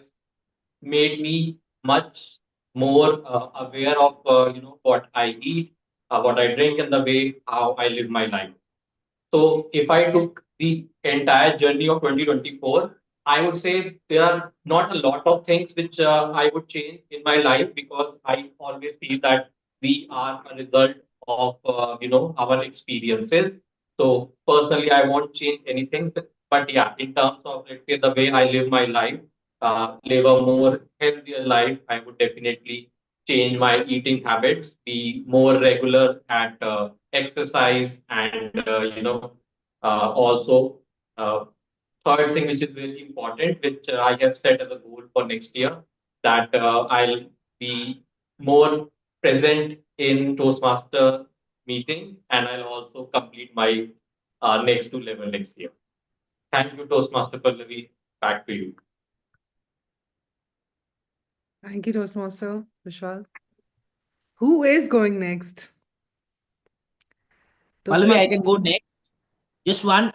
made me much more aware of what I eat, what I drink, and the way how I live my life. So if I took the entire journey of 2024, I would say there are not a lot of things which I would change in my life because I always feel that we are a result of our experiences. So personally, I won't change anything. But yeah, in terms of let's say the way I live my life, live a more healthier life, I would definitely change my eating habits, be more regular at exercise, and also uh, third thing which is very important, which I have set as a goal for next year, that I'll be more present in Toastmaster meeting, and I'll also complete my next two level next year. Thank you, Toastmaster Pallavi. Back to you. Thank you, Toastmaster Vishal. Who is going next? Pallavi, I Toastmaster. can go next. Just one.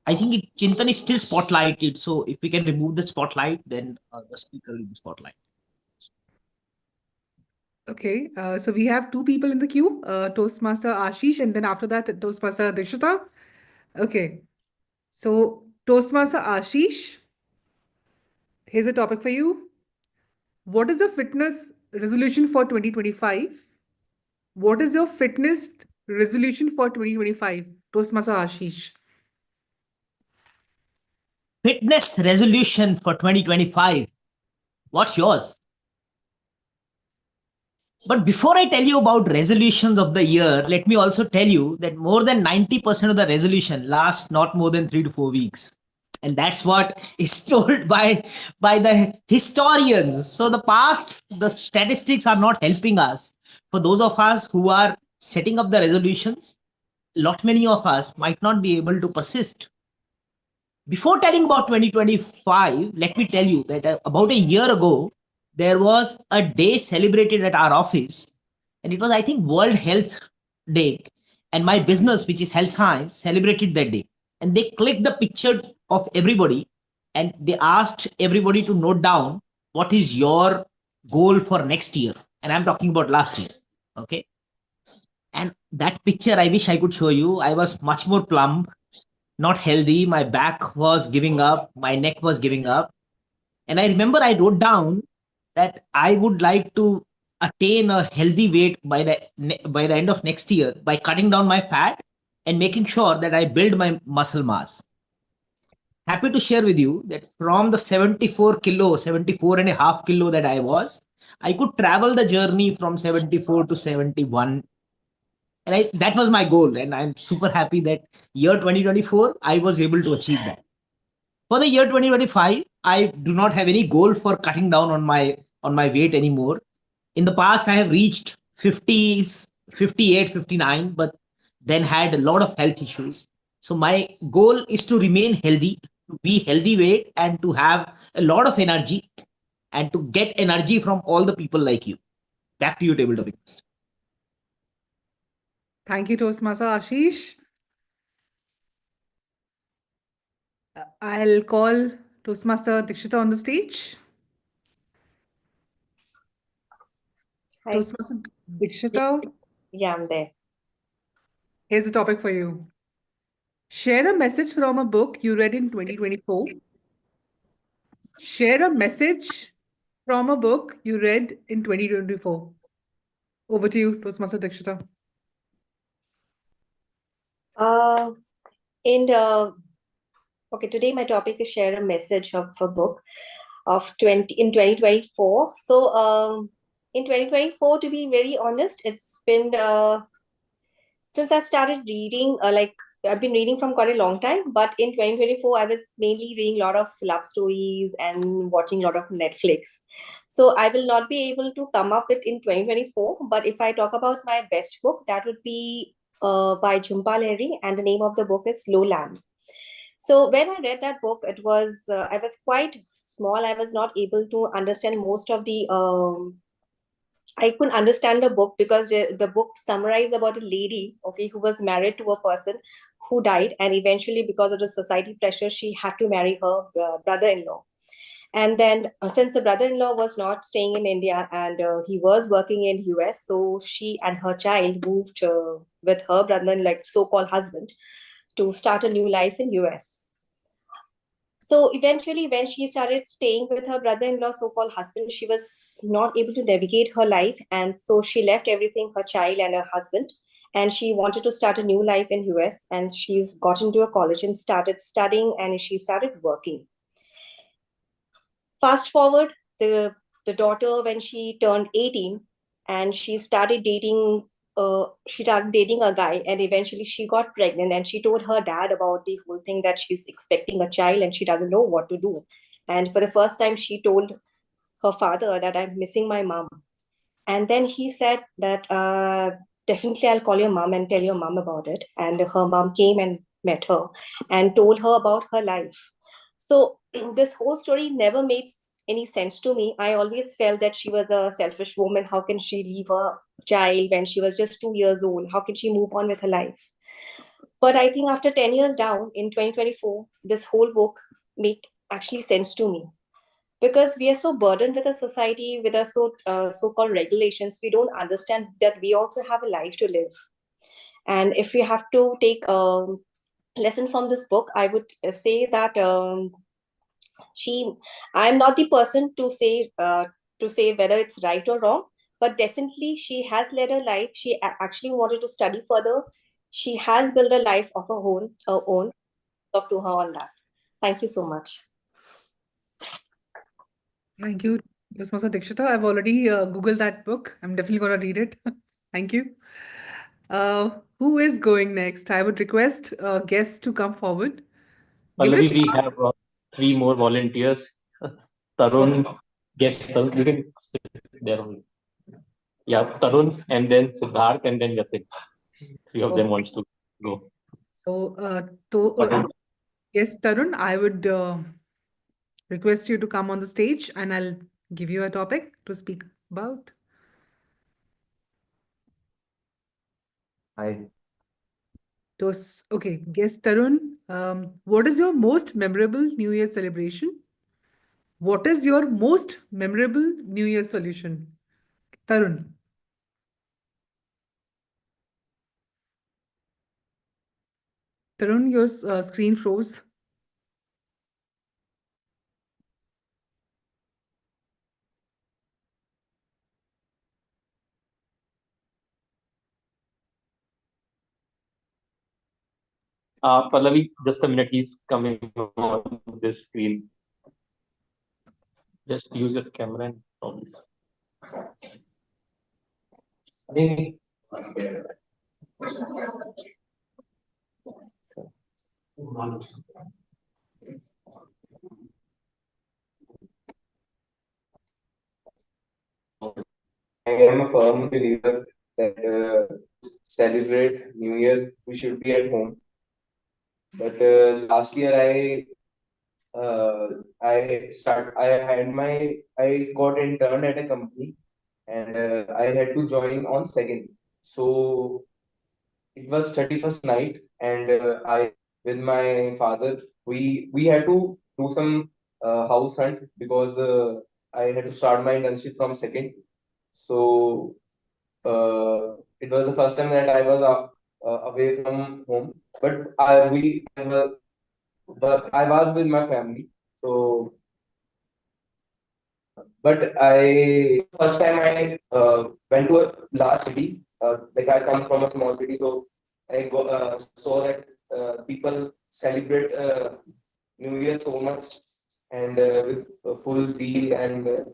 I think Chintan is still spotlighted. So if we can remove the spotlight, then the speaker will be spotlight. Okay, so we have two people in the queue, Toastmaster Ashish, and then after that, Toastmaster Dishita. Okay, so Toastmaster Ashish, here's a topic for you. What is the fitness resolution for 2025? What is your fitness resolution for 2025? Toastmaster Ashish. Fitness resolution for 2025. What's yours? But before I tell you about resolutions of the year, let me also tell you that more than 90% of the resolution lasts not more than 3 to 4 weeks. And that's what is told by the historians. So the statistics are not helping us. For those of us who are setting up the resolutions, lot many of us might not be able to persist. Before telling about 2025, let me tell you that about a year ago, there was a day celebrated at our office, and it was, I think, World Health Day. And my business, which is health science, celebrated that day. And they clicked the picture of everybody and they asked everybody to note down what is your goal for next year. And I'm talking about last year. Okay. And that picture, I wish I could show you. I was much more plump, not healthy. My back was giving up, my neck was giving up. And I remember I wrote down that I would like to attain a healthy weight by the end of next year by cutting down my fat and making sure that I build my muscle mass. Happy to share with you that from the 74 and a half kilo that I was, I could travel the journey from 74 to 71. And that was my goal. And I'm super happy that year 2024, I was able to achieve that. For the year 2025, I do not have any goal for cutting down on my weight anymore. In the past, I have reached 50s, 58, 59, but then had a lot of health issues. So my goal is to remain healthy, to be healthy weight, and to have a lot of energy, and to get energy from all the people like you. Back to you, table topic. Thank you, Toastmaster Ashish. I'll call Toastmaster Dikshita on the stage. Hi. Toastmaster Dikshita, Yeah, I'm there. here's a topic for you. Share a message from a book you read in 2024. Share a message from a book you read in 2024. Over to you, Toastmaster Dikshita. And okay, today my topic is share a message of a book of 2024. So in 2024, to be very honest, it's been since I've started reading, like I've been reading from quite a long time, but in 2024, I was mainly reading a lot of love stories and watching a lot of Netflix. So I will not be able to come up with in 2024, but if I talk about my best book, that would be by Jhumpa Lahiri, and the name of the book is Lowland. So when I read that book, it was I was quite small. I was not able to understand most of the I couldn't understand the book because the book summarized about a lady, okay, who was married to a person who died, and eventually, because of the society pressure, she had to marry her brother-in-law. And then, since the brother-in-law was not staying in India and he was working in US, so she and her child moved with her brother, like so-called husband, to start a new life in US. So eventually, when she started staying with her brother-in-law, so-called husband, she was not able to navigate her life, and so she left everything, her child and her husband, and she wanted to start a new life in US. And she's got into a college and started studying, and she started working. Fast forward, the daughter, when she turned 18, and she started dating a guy, and eventually she got pregnant, and she told her dad about the whole thing, that she's expecting a child and she doesn't know what to do. And for the first time, she told her father that I'm missing my mom. And then he said that definitely I'll call your mom and tell your mom about it. And her mom came and met her and told her about her life. So this whole story never made any sense to me. I always felt that she was a selfish woman. How can she leave her child when she was just 2 years old? How can she move on with her life? But I think after 10 years down in 2024, this whole book made actually sense to me, because we are so burdened with a society, with our so-called regulations. We don't understand that we also have a life to live. And if we have to take a lesson from this book, I would say that I'm not the person to say whether it's right or wrong, but definitely she has led her life. She actually wanted to study further. She has built a life of her own. Up to her on that. Thank you so much. Thank you, Toastmaster Dikshita. I've already Googled that book. I'm definitely going to read it. Thank you. Who is going next? I would request guests to come forward. Give it Pallavi, a we chance. have three more volunteers. Tarun, yes, Tarun, you can sit there only. Yeah, Tarun, and then Siddharth, and then Yatin. Three of them wants Perfect. to go. So, Tarun, yes, Tarun, I would request you to come on the stage and I'll give you a topic to speak about. Hi. Okay, yes, Tarun, what is your most memorable New Year celebration? What is your most memorable New Year solution? Tarun. Tarun, your screen froze. Pallavi, just a minute, he's coming on this screen. Just use your camera and promise. I am a firm believer that celebrate New Year we should be at home. But last year I got interned at a company and I had to join on second. So it was 31st night and I with my father we had to do some house hunt because I had to start my internship from second. So it was the first time that I was away from home, but I was with my family. So, but I first time I went to a large city. Like I come from a small city, so I saw that people celebrate New Year so much and with full zeal and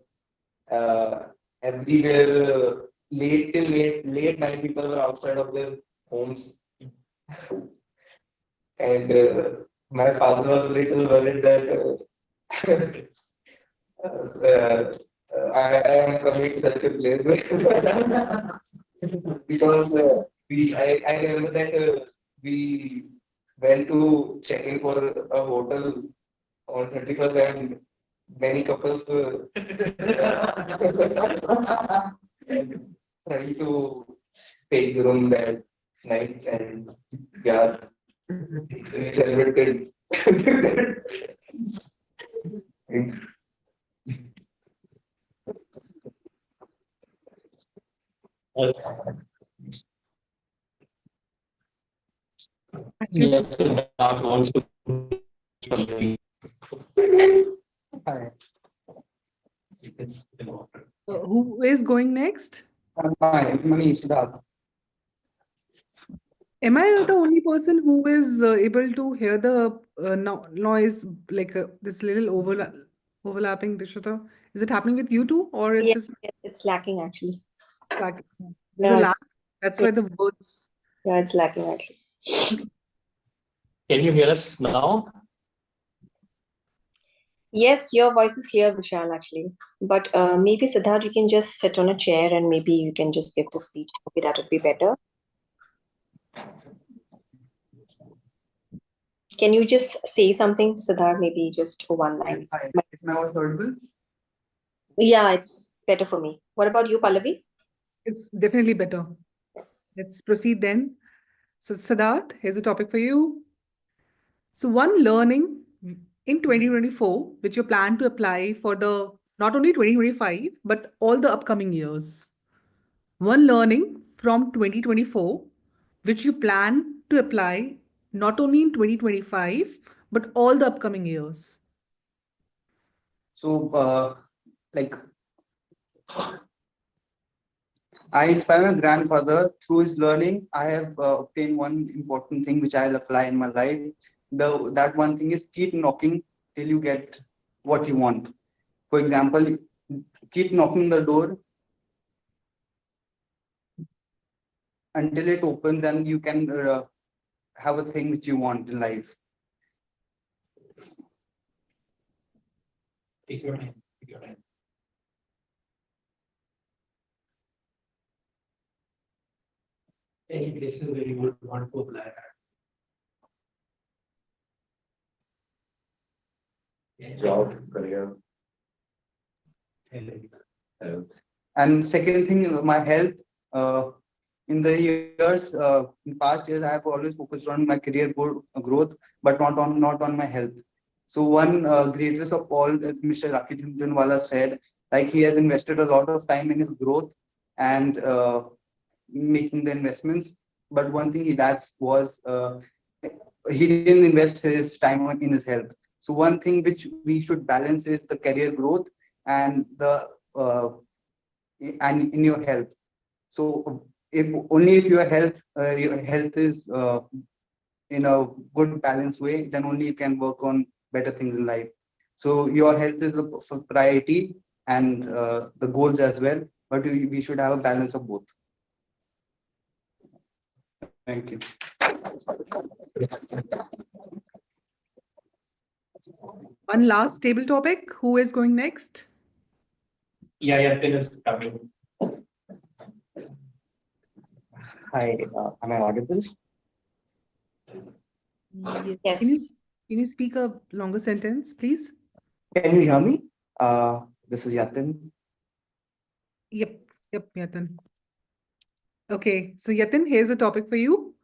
everywhere late night people were outside of their homes and my father was a little worried that I am coming to such a place because I remember that we went to check in for a hotel on 31st and many couples trying to take the room that night and yeah, we celebrated. Thank you. Yes, Siddharth wants to Pallavi. Hi. Who is going next? My name is Siddharth. Am I the only person who is able to hear the noise, like this little overlapping, Dishita? Is it happening with you too, or it's Yeah, just it's lacking actually. like there's a Yeah, lag? That's why the words. yeah, it's lacking actually. Can you hear us now? Yes, your voice is clear, Vishal, actually. But maybe Siddharth, you can just sit on a chair and maybe you can just give the speech. Okay, that would be better. Can you just say something, Siddharth? Maybe just one line. Hi. Is my voice audible? Yeah, it's better for me. What about you, Pallavi? It's definitely better. Let's proceed then. So, Siddharth, here's a topic for you. So, one learning in 2024, which you plan to apply for the not only 2025, but all the upcoming years. One learning from 2024, which you plan to apply not only in 2025, but all the upcoming years. So, like, I inspire my grandfather through his learning. I have obtained one important thing which I'll apply in my life. That one thing is keep knocking till you get what you want. For example, keep knocking the door until it opens and you can have a thing which you want in life. Take your time. Take your time. Any places where you would want to apply that? Job, career, Health. And second thing, my health. In the years, in past years, I have always focused on my career growth, but not on my health. So one greatest of all, Mr. Rakesh Jhunjhunwala said, like he has invested a lot of time in his growth and making the investments. But one thing that's was he didn't invest his time in his health. So one thing which we should balance is the career growth and the and in your health. So if your health is in a good balanced way, then only you can work on better things in life. So your health is the priority and the goals as well. but we should have a balance of both. Thank you. One last table topic. Who is going next? Yeah, Yatin is coming. Hi, am I audible? Yes. Yes. Can you speak a longer sentence, please? Can you hear me? This is Yatin. Yep, Yatin. Okay, so Yatin, here's a topic for you.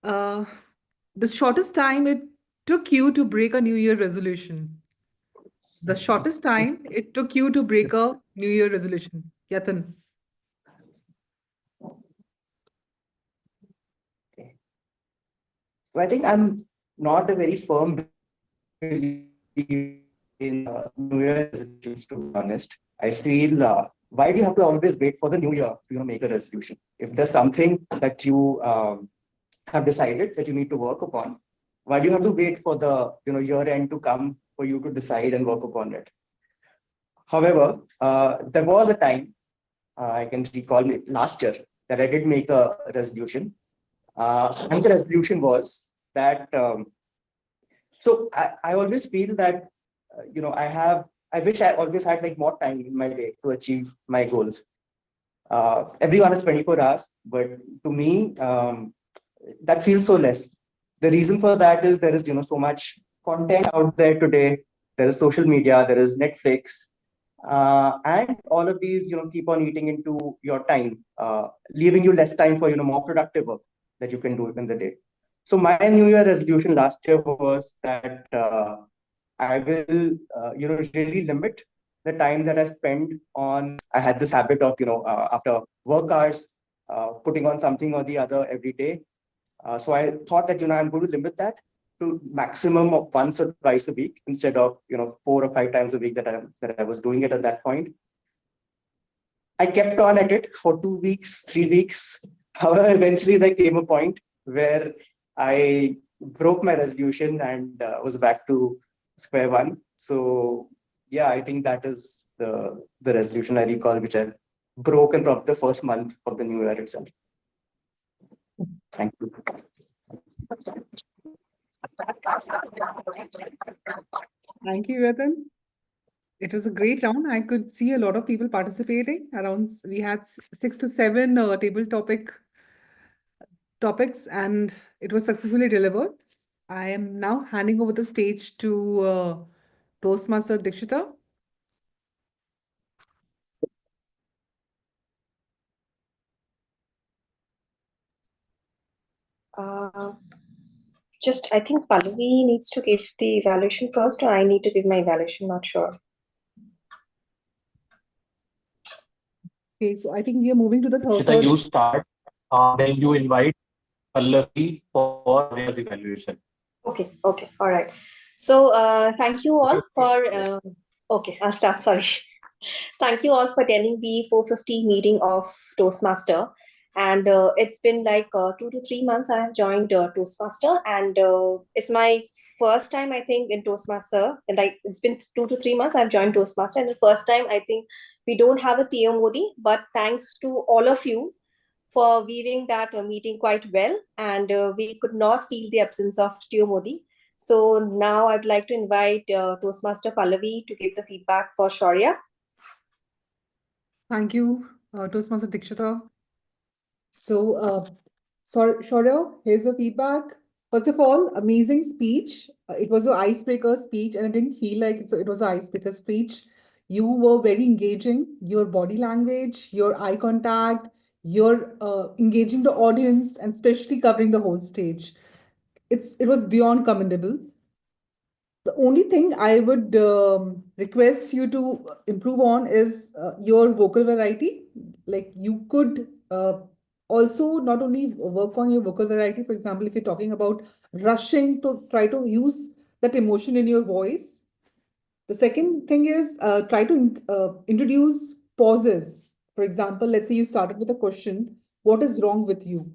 The shortest time it took you to break a New Year resolution. The shortest time it took you to break a New Year resolution. Yatin. Okay. So I think I'm not a very firm believer in New Year resolutions, to be honest. I feel why do you have to always wait for the New Year to make a resolution? If there's something that you have decided that you need to work upon, why do you have to wait for the year end to come for you to decide and work upon it? However, there was a time I can recall last year that I did make a resolution. And the resolution was that so I always feel that I wish I always had like more time in my day to achieve my goals. Everyone has 24 hours, but to me, that feels so less. The reason for that is there is so much content out there today. There is social media, there is Netflix, and all of these keep on eating into your time, leaving you less time for more productive work that you can do in the day. So my New Year resolution last year was that I will really limit the time that I spend on. I had this habit of after work hours putting on something or the other every day. So I thought that I'm going to limit that to maximum of once or twice a week instead of 4 or 5 times a week that I was doing it at that point. I kept on at it for 2 weeks, 3 weeks. However, eventually there came a point where I broke my resolution and was back to square one. So yeah, I think that is the resolution I recall, which I broke in probably the first month of the new year itself. Thank you. Thank you, Yatin. It was a great round. I could see a lot of people participating. We had 6 to 7 table topics, and it was successfully delivered. I am now handing over the stage to Toastmaster Dikshita. Just, I think Pallavi needs to give the evaluation first, or I need to give my evaluation, not sure. Okay, so I think we are moving to the Shita, third. you start, then you invite Pallavi for his evaluation. Okay, all right. So thank you all for, okay, I'll start, sorry. Thank you all for attending the 450 meeting of Toastmaster. And it's been like 2 to 3 months I have joined Toastmaster, and it's my first time, I think, in Toastmaster. And it's been 2 to 3 months I've joined Toastmaster, and the first time I think we don't have a TO Modi, but thanks to all of you for weaving that meeting quite well, and we could not feel the absence of TO Modi. So now I'd like to invite Toastmaster Pallavi to give the feedback for Shaurya. Thank you, Toastmaster Dikshita. So, Shaurya, here's your feedback. First of all, amazing speech. It was an icebreaker speech, and I didn't feel like it was an icebreaker speech. You were very engaging. Your body language, your eye contact, your engaging the audience, and especially covering the whole stage. It was beyond commendable. The only thing I would request you to improve on is your vocal variety. Like you could also not only work on your vocal variety, for example, if you're talking about rushing, to try to use that emotion in your voice. The second thing is try to introduce pauses. For example, let's say you started with a question, what is wrong with you?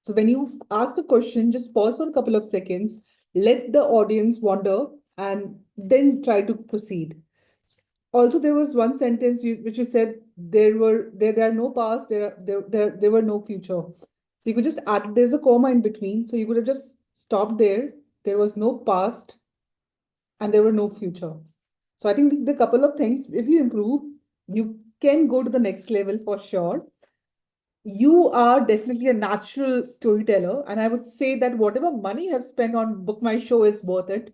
So when you ask a question, just pause for a couple of seconds, let the audience wonder, and then try to proceed. Also, there was one sentence which you said, there are no past, there were no future. So you could just add, there's a comma in between. So you could have just stopped there. There was no past and there were no future. So I think the couple of things, if you improve, you can go to the next level for sure. You are definitely a natural storyteller, and I would say that whatever money you have spent on Book My Show is worth it.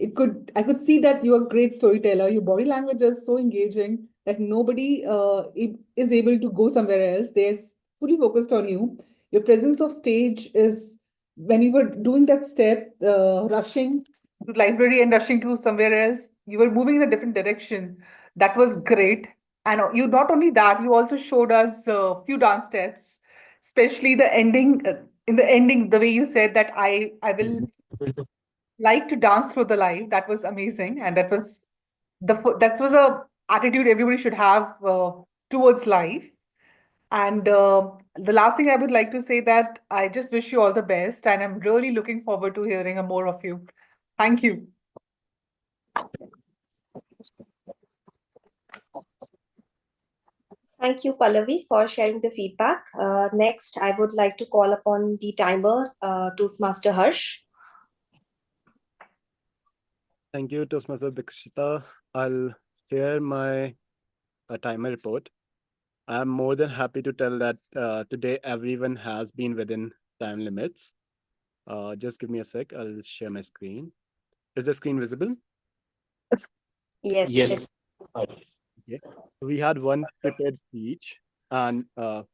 I could see that you're a great storyteller. Your body language is so engaging that nobody is able to go somewhere else. They're fully focused on you. Your presence of stage is, when you were doing that step, rushing to library and rushing to somewhere else, you were moving in a different direction. That was great. And you, not only that, you also showed us a few dance steps, especially the ending. In the ending, the way you said that I will like to dance through the life. That was amazing, and that was a attitude everybody should have towards life. And the last thing I would like to say that I just wish you all the best, and I'm really looking forward to hearing a more of you. Thank you. Thank you, Pallavi, for sharing the feedback. Next, I would like to call upon the timer, Toastmaster Harsh. Thank you, Toastmaster Dikshita. I'll share my timer report. I'm more than happy to tell that today everyone has been within time limits. Just give me a sec. I'll share my screen. Is the screen visible? Yes. Yes. Okay. We had one prepared speech, and that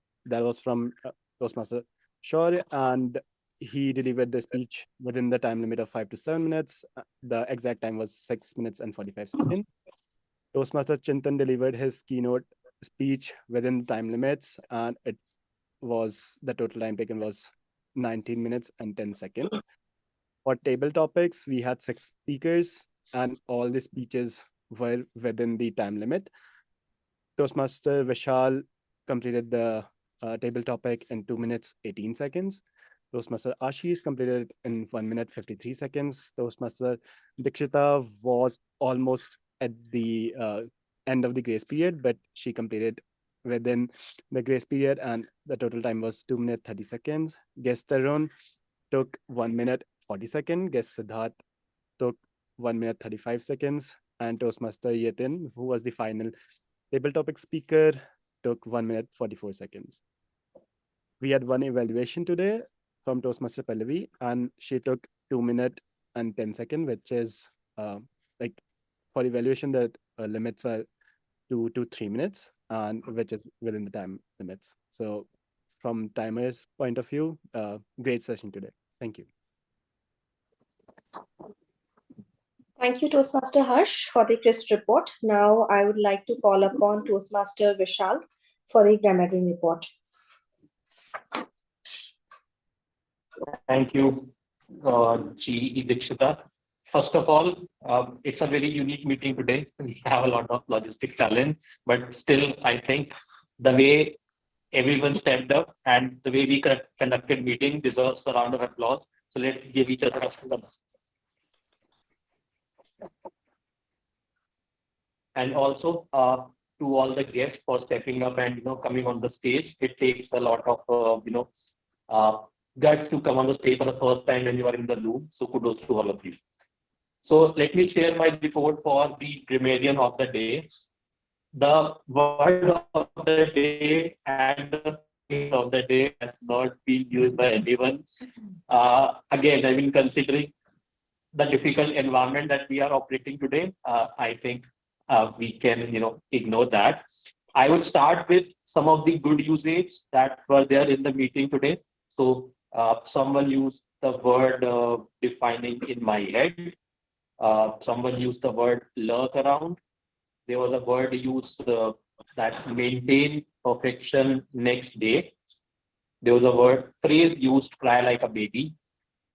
was from Toastmaster Shaurya, and he delivered the speech within the time limit of 5 to 7 minutes. The exact time was 6 minutes and 45 seconds. Toastmaster Chintan delivered his keynote speech within time limits, and the total time taken was 19 minutes and 10 seconds. For table topics, we had 6 speakers, and all the speeches were within the time limit. Toastmaster Vishal completed the table topic in 2 minutes 18 seconds. Toastmaster Ashish completed it in 1 minute 53 seconds. Toastmaster Dikshita was almost at the end of the grace period, but she completed within the grace period, and the total time was 2 minutes 30 seconds. Guest Tarun took 1 minute 40 seconds. Guest Siddharth took 1 minute 35 seconds. And Toastmaster Yatin, who was the final table topic speaker, took 1 minute 44 seconds. We had one evaluation today from Toastmaster Pallavi, and she took 2 minutes and 10 seconds, which is like for evaluation, that limits are 2 to 3 minutes, and which is within the time limits. So from timer's point of view, great session today. Thank you. Thank you, Toastmaster Harsh, for the crisp report. Now, I would like to call upon Toastmaster Vishal for the grammatical report. Thank you, G. Dikshita. First of all, it's a very unique meeting today. We have a lot of logistics challenge, but still, I think the way everyone stepped up and the way we conducted meeting deserves a round of applause. So let's give each other a round. And also to all the guests for stepping up and coming on the stage. It takes a lot of uh, guts to come on the stage for the first time when you are in the room. So kudos to all of you. So let me share my report for the grammarian of the day. The word of the day and the phrase of the day has not been used by anyone. Again, I mean, considering the difficult environment that we are operating today, I think we can, ignore that. I would start with some of the good usage that were there in the meeting today. So someone used the word defining in my head. Someone used the word lurk around. There was a word used that maintain perfection next day. There was a word phrase used cry like a baby.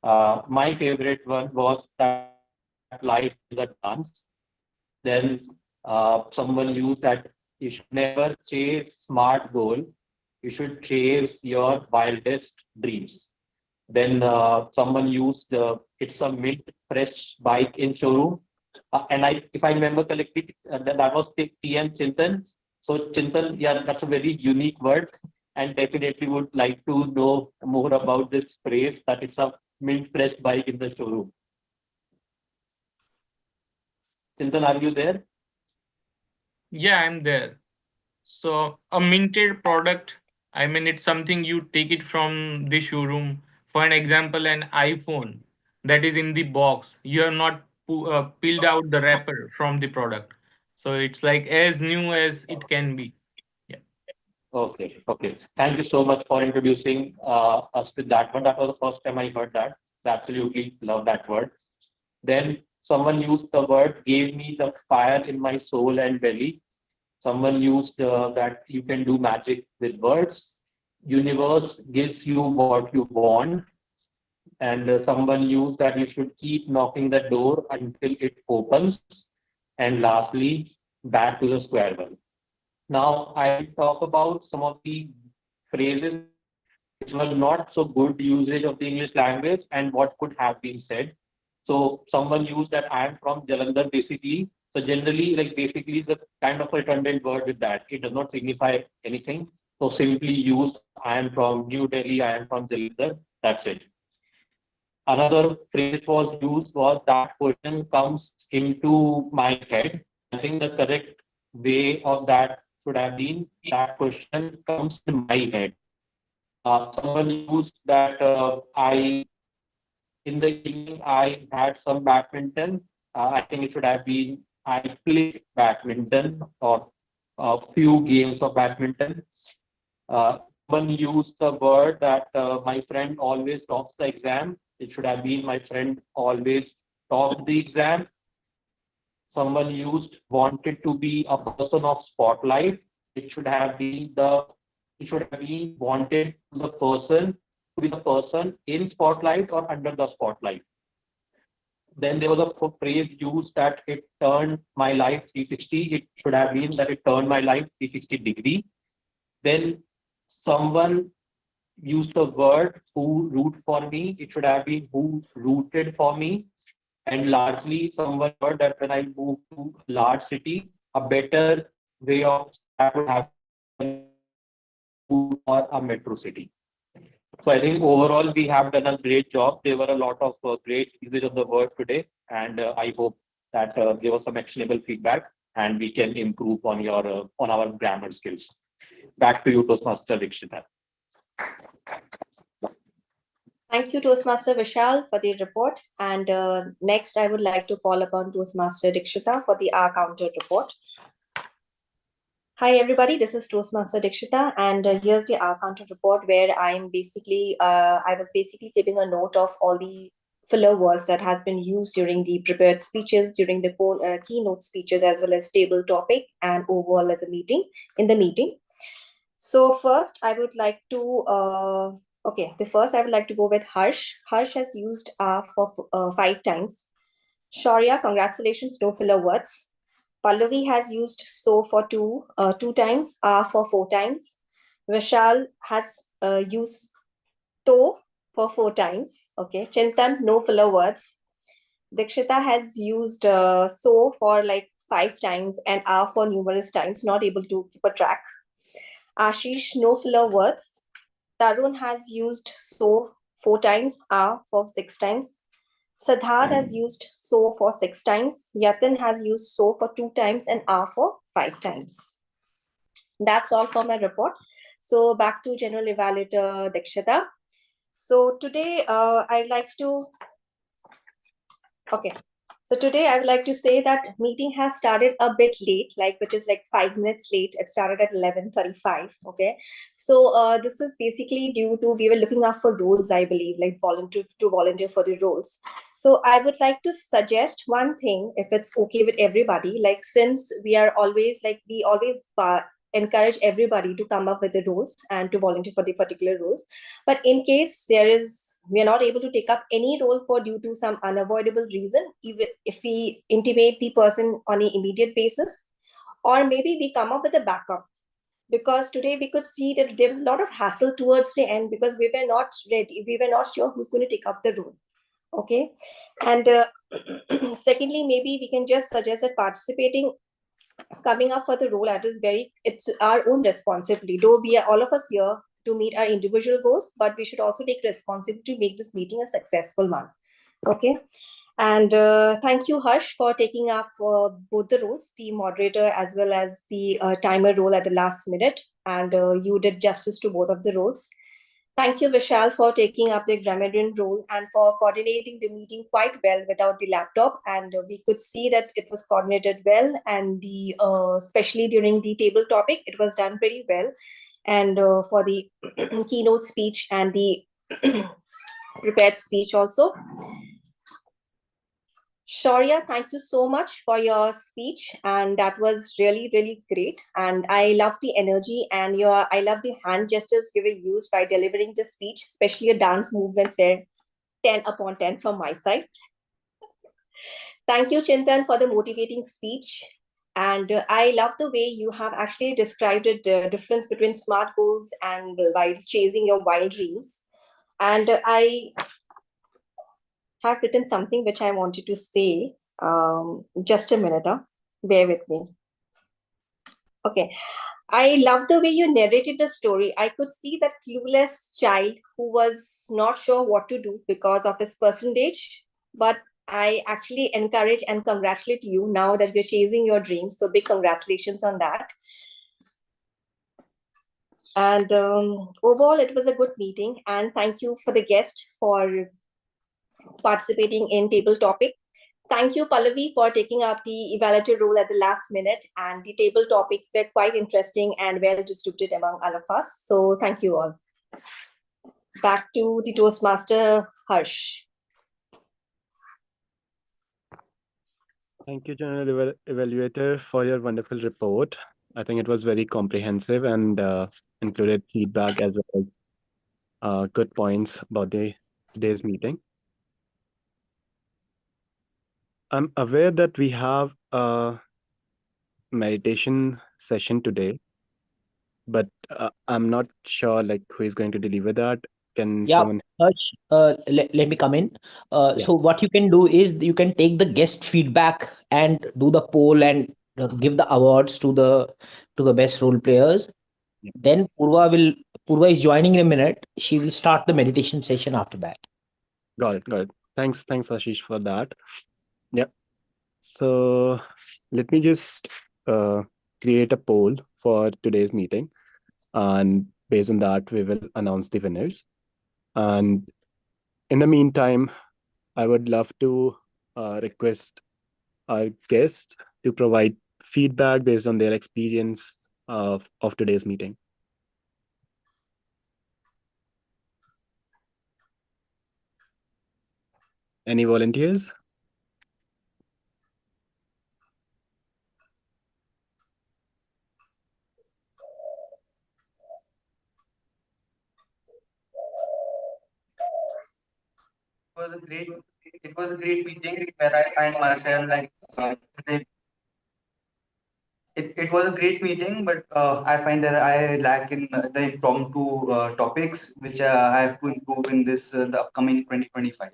My favorite one was that life is a dance. Then someone used that you should never chase smart goal. You should chase your wildest dreams. Then someone used it's a mint fresh bike in showroom. And if I remember correctly, that was TM Chintan. So Chintan, yeah, that's a very unique word, and definitely would like to know more about this phrase that it's a mint fresh bike in the showroom. Chintan, are you there? Yeah, I'm there. So a minted product, I mean, it's something you take it from the showroom. For an example, an iPhone that is in the box. You have not peeled out the wrapper from the product. So it's like as new as it can be. Yeah. Okay, okay. Thank you so much for introducing us with that one. That was the first time I heard that. Absolutely love that word. Then someone used the word, gave me the fire in my soul and belly. Someone used that you can do magic with words. Universe gives you what you want. And someone used that you should keep knocking the door until it opens. And lastly, back to the square one. Now I will talk about some of the phrases which were not so good usage of the English language and what could have been said. So someone used that I am from Jalandhar basically. So generally, like basically is a kind of a redundant word with that. It does not signify anything. So simply used I am from New Delhi, I am from Jalandhar. That's it. Another phrase was used was that question comes into my head. I think the correct way of that should have been that question comes in my head. Someone used that I in the evening I had some badminton. I think it should have been I played badminton or a few games of badminton. Someone used the word that my friend always tops the exam. It should have been my friend always topped the exam. Someone used wanted to be a person of spotlight. It should have been the it should have been wanted the person to be the person in spotlight or under the spotlight. Then there was a phrase used that it turned my life 360. It should have been that it turned my life 360-degree. Then someone used the word who root for me. It should have been who rooted for me. And largely someone heard that when I moved to a large city, a better way of that would have moved or a metro city. So I think overall we have done a great job. There were a lot of great usage of the word today, and I hope that there was some actionable feedback, and we can improve on our grammar skills. Back to you, Toastmaster Dikshita. Thank you, Toastmaster Vishal, for the report. And next, I would like to call upon Toastmaster Dikshita for the R counter report. Hi, everybody. This is Toastmaster Dikshita, and here's the R counter report where I was basically keeping a note of all the filler words that has been used during the prepared speeches, during the keynote speeches, as well as table topic and overall as a meeting in the meeting. So first, I would like to I would like to go with Harsh. Harsh has used for 5 times. Shaurya, congratulations, no filler words. Pallavi has used so for 2 times, for 4 times. Vishal has used to for 4 times. Okay, Chintan, no filler words. Dikshita has used so for like 5 times and for numerous times, not able to keep a track. Ashish, no filler words. Tarun has used so 4 times, for 6 times. Siddharth has used so for 6 times. Yatin has used so for 2 times and for 5 times. That's all for my report. So back to General Evaluator Dikshita. So today I'd like to So today I would like to say that meeting has started a bit late, which is like 5 minutes late. It started at 11:35. Okay. So this is basically due to we were looking up for roles, I believe, like volunteer for the roles. So I would like to suggest one thing, if it's okay with everybody, like since we always encourage everybody to come up with the roles and to volunteer for the particular roles. But in case we are not able to take up any role for due to some unavoidable reason, even if we intimate the person on an immediate basis, or maybe we come up with a backup. Because today we could see that there was a lot of hassle towards the end because we were not ready, we were not sure who's going to take up the role. Okay. And secondly, maybe we can just suggest that participating coming up for the role, it's our own responsibility. Though we are all of us here to meet our individual goals, but we should also take responsibility to make this meeting a successful one. Okay. And thank you, Harsh, for taking up both the roles, the moderator as well as the timer role at the last minute. And you did justice to both of the roles. Thank you, Vishal, for taking up the grammarian role and for coordinating the meeting quite well without the laptop. And we could see that it was coordinated well, and especially during the table topic, it was done pretty well. And for the keynote speech and the prepared speech also. Shaurya, thank you so much for your speech, and that was really, really great. And I love the energy and I love the hand gestures you were used by delivering the speech, especially your dance movements were 10 upon 10 from my side. Thank you, Chintan, for the motivating speech. And I love the way you have actually described the difference between smart goals and while chasing your wild dreams. And I have written something which I wanted to say. Just a minute, bear with me. Okay. I love the way you narrated the story. I could see that clueless child who was not sure what to do because of his percentage. But I actually encourage and congratulate you now that you're chasing your dreams. So big congratulations on that. And overall, it was a good meeting. And thank you for the guest for participating in table topic. Thank you, Pallavi, for taking up the evaluator role at the last minute. And the table topics were quite interesting and well distributed among all of us. So thank you all. Back to the Toastmaster, Harsh. Thank you, General Evaluator, for your wonderful report. I think it was very comprehensive and included feedback as well as good points about today's meeting. I'm aware that we have a meditation session today, but I'm not sure like who is going to deliver that. Can Yeah, someone? Harsh, let me come in. Yeah. So what you can do is you can take the guest feedback and do the poll and give the awards to the best role players. Yeah. Then Purva is joining in a minute. She will start the meditation session after that. Got it. Got it. Thanks, Ashish, for that. Yeah. So let me just create a poll for today's meeting, and based on that, we will announce the winners. And in the meantime, I would love to request our guests to provide feedback based on their experience of today's meeting. Any volunteers? It was a great meeting where I find myself like it was a great meeting, but I find that I lack in the impromptu topics which I have to improve in the upcoming 2025.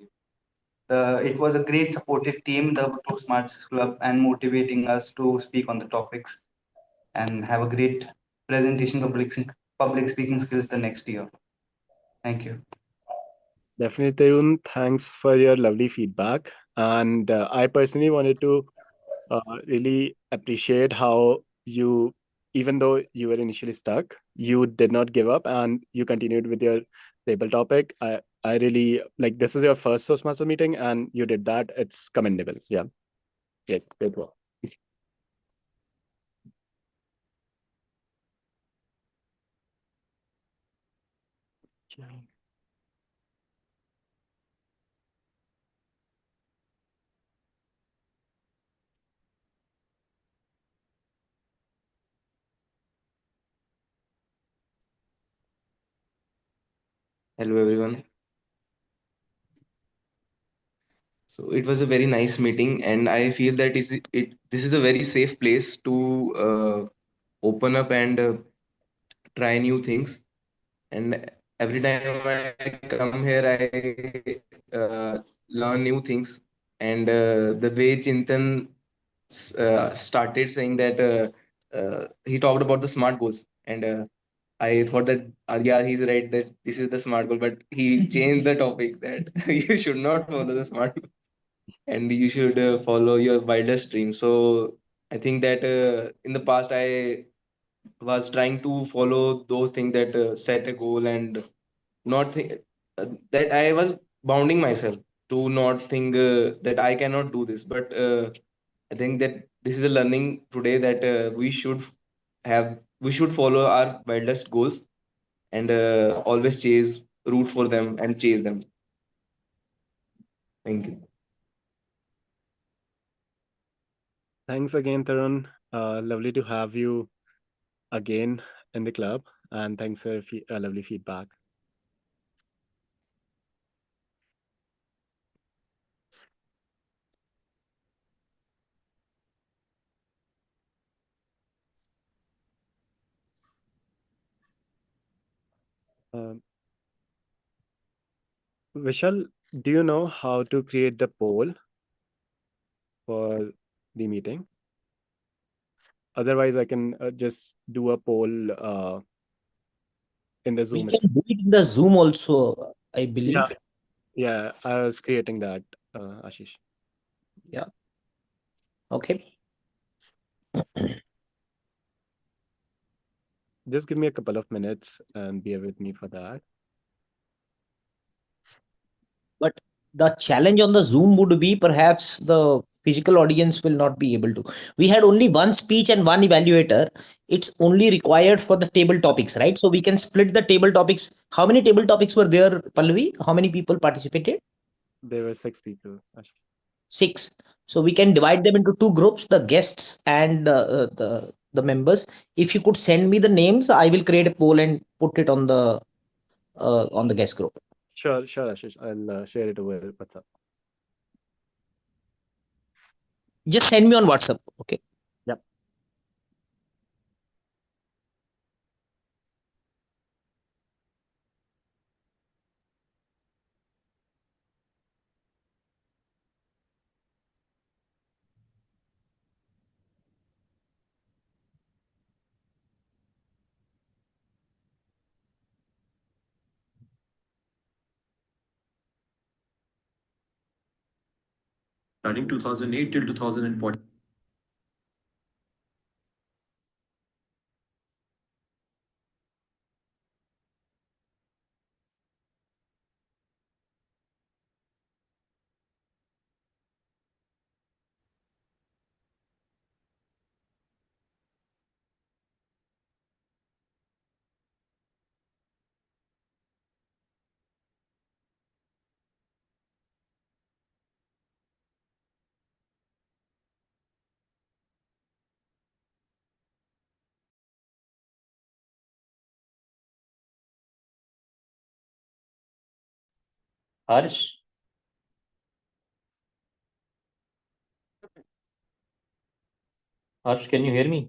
It was a great supportive team, the Toastmasters Club, and motivating us to speak on the topics and have a great presentation public speaking skills the next year. Thank you. Definitely, Tarun. Thanks for your lovely feedback. And I personally wanted to really appreciate how you, even though you were initially stuck, you did not give up and you continued with your table topic. I really like this is your first Toastmaster meeting and you did that. It's commendable. Yeah. Yes, great work. Hello, everyone. So it was a very nice meeting, and I feel that this is a very safe place to open up and try new things. And every time I come here, I learn new things. And the way Chintan started saying that he talked about the smart goals, and I thought that yeah, he's right that this is the smart goal, but he changed the topic that you should not follow the smart goal and you should follow your wildest dream. So I think that in the past I was trying to follow those things that set a goal and not think that I was bounding myself to not think that I cannot do this. But I think that this is a learning today that we should follow our wildest goals and always chase, root for them, and chase them. Thank you. Thanks again, Tarun. Lovely to have you again in the club, and thanks for your lovely feedback. Um, Vishal, do you know how to create the poll for the meeting? Otherwise, I can just do a poll in the We Zoom can itself. do it in the Zoom also, I Yeah, believe. yeah, I was creating that, Ashish. Yeah. Okay. Just give me a couple of minutes and bear with me for that. But the challenge on the Zoom would be perhaps the physical audience will not be able to. We had only one speech and one evaluator. It's only required for the table topics, right? So we can split the table topics. How many table topics were there, Pallavi? How many people participated? There were 6 people, Ashish. 6. So we can divide them into two groups, the guests and the members. If you could send me the names, I will create a poll and put it on the guest group. Sure, Ashish. I'll share it over WhatsApp. Just send me on WhatsApp. Okay. Yep. Starting 2008 till 2014. Harsh, Harsh, can you hear me?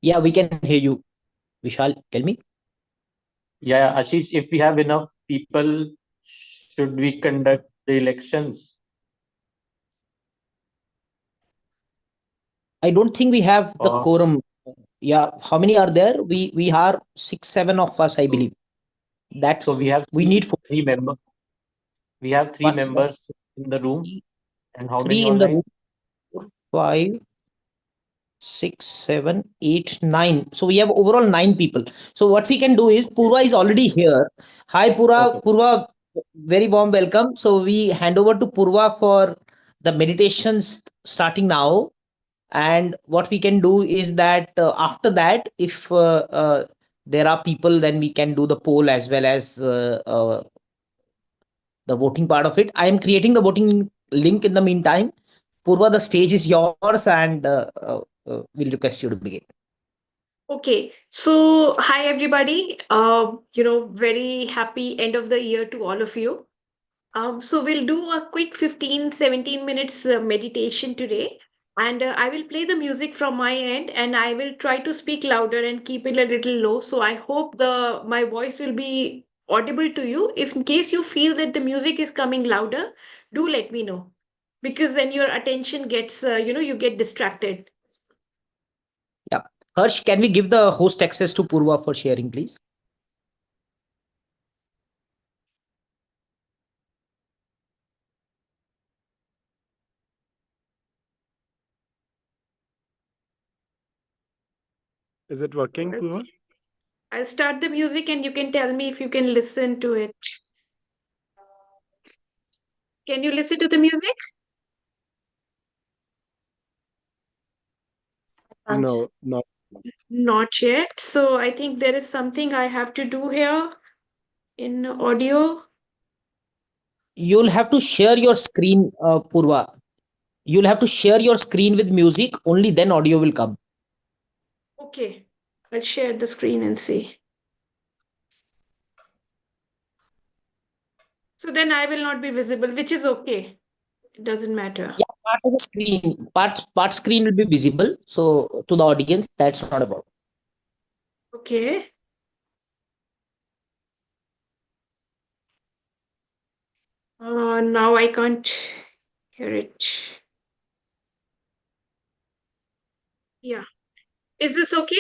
Yeah, we can hear you. Vishal, tell me. Yeah, Ashish, if we have enough people, should we conduct the elections? I don't think we have the Or quorum. Yeah, how many are there? We are 6, 7 of us, I believe. That so we have we need four. three members. We have three One, one, members in the room, three, and how many three in the online? room. 4, 5, 6, 7, 8, 9. So we have overall 9 people. So what we can do is Purva is already here. Hi Okay. Purva. Purva, very warm welcome. So we hand over to Purva for the meditations starting now. And what we can do is that after that, if there are people, then we can do the poll as well as the voting part of it. I am creating the voting link in the meantime. Purva, the stage is yours, and we'll request you to begin. Okay, so hi everybody. Very happy end of the year to all of you. So we'll do a quick 15, 17 minutes meditation today. And I will play the music from my end and I will try to speak louder and keep it a little low. So I hope the my voice will be audible to you. If in case you feel that the music is coming louder, do let me know. because then your attention gets, you get distracted. Yeah. Harsh, can we give the host access to Purva for sharing, please? Is it working, Purva? I'll start the music and you can tell me if you can listen to it. Can you listen to the music? No, not. Not yet. So I think there is something I have to do here in audio. You'll have to share your screen, Purva. You'll have to share your screen with music, only then audio will come. Okay, I'll share the screen and see. So then I will not be visible, which is okay. It doesn't matter. Yeah, part of the screen, part screen will be visible. So to the audience, that's not about. Okay. Now I can't hear it. Yeah. Is this okay?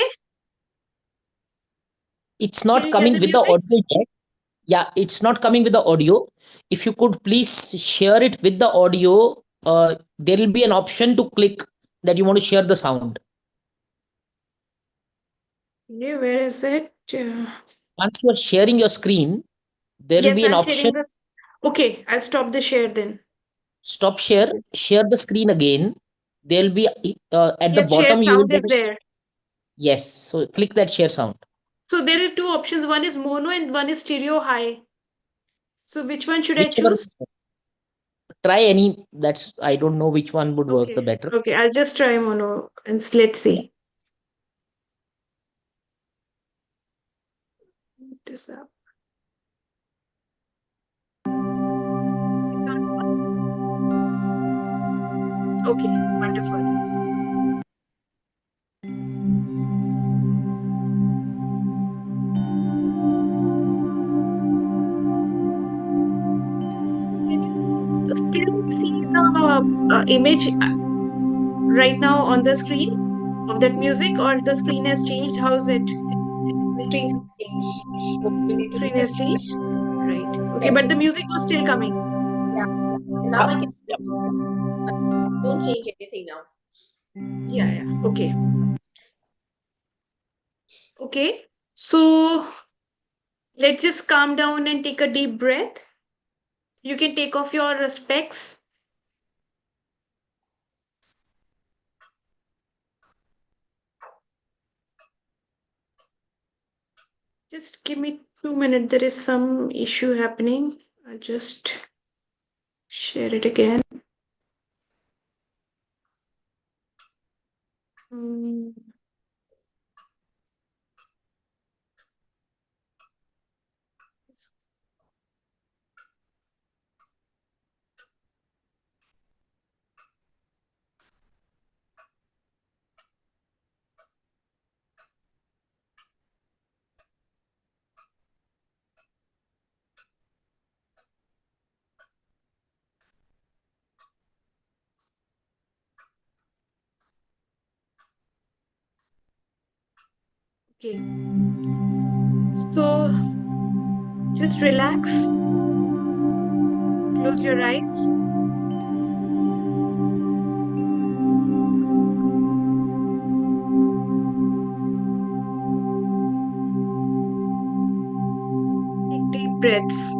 It's Can not you hear coming the with the music? audio yet. Yeah, it's not coming with the audio. If you could please share it with the audio, there will be an option to click that you want to share the sound. Yeah, where is it? Once you are sharing your screen, there will Yes, be an I'm option. sharing this. Okay, I'll stop the share then. Stop share, share the screen again. There will be at the Yes, share bottom you will sound get is a, there. yes. So click that share sound. So there are two options. One is mono and one is stereo high. So which one should I Whichever, choose? try any. That's, I don't know which one would work the Okay. better. Okay, I'll just try mono and let's see. This up. Okay, wonderful. Can you still see the image right now on the screen of that music, or the screen has changed? How's it? The screen has changed. So you need to Screen refresh. has changed? Right. Okay, but the music was still coming. Yeah. And now I can see. Don't change anything now. Yeah. Okay. Okay. So let's just calm down and take a deep breath. You can take off your specs. Just give me 2 minutes. There is some issue happening. I'll just share it again. Mm. Okay. So just relax. Close your eyes. Take deep breaths.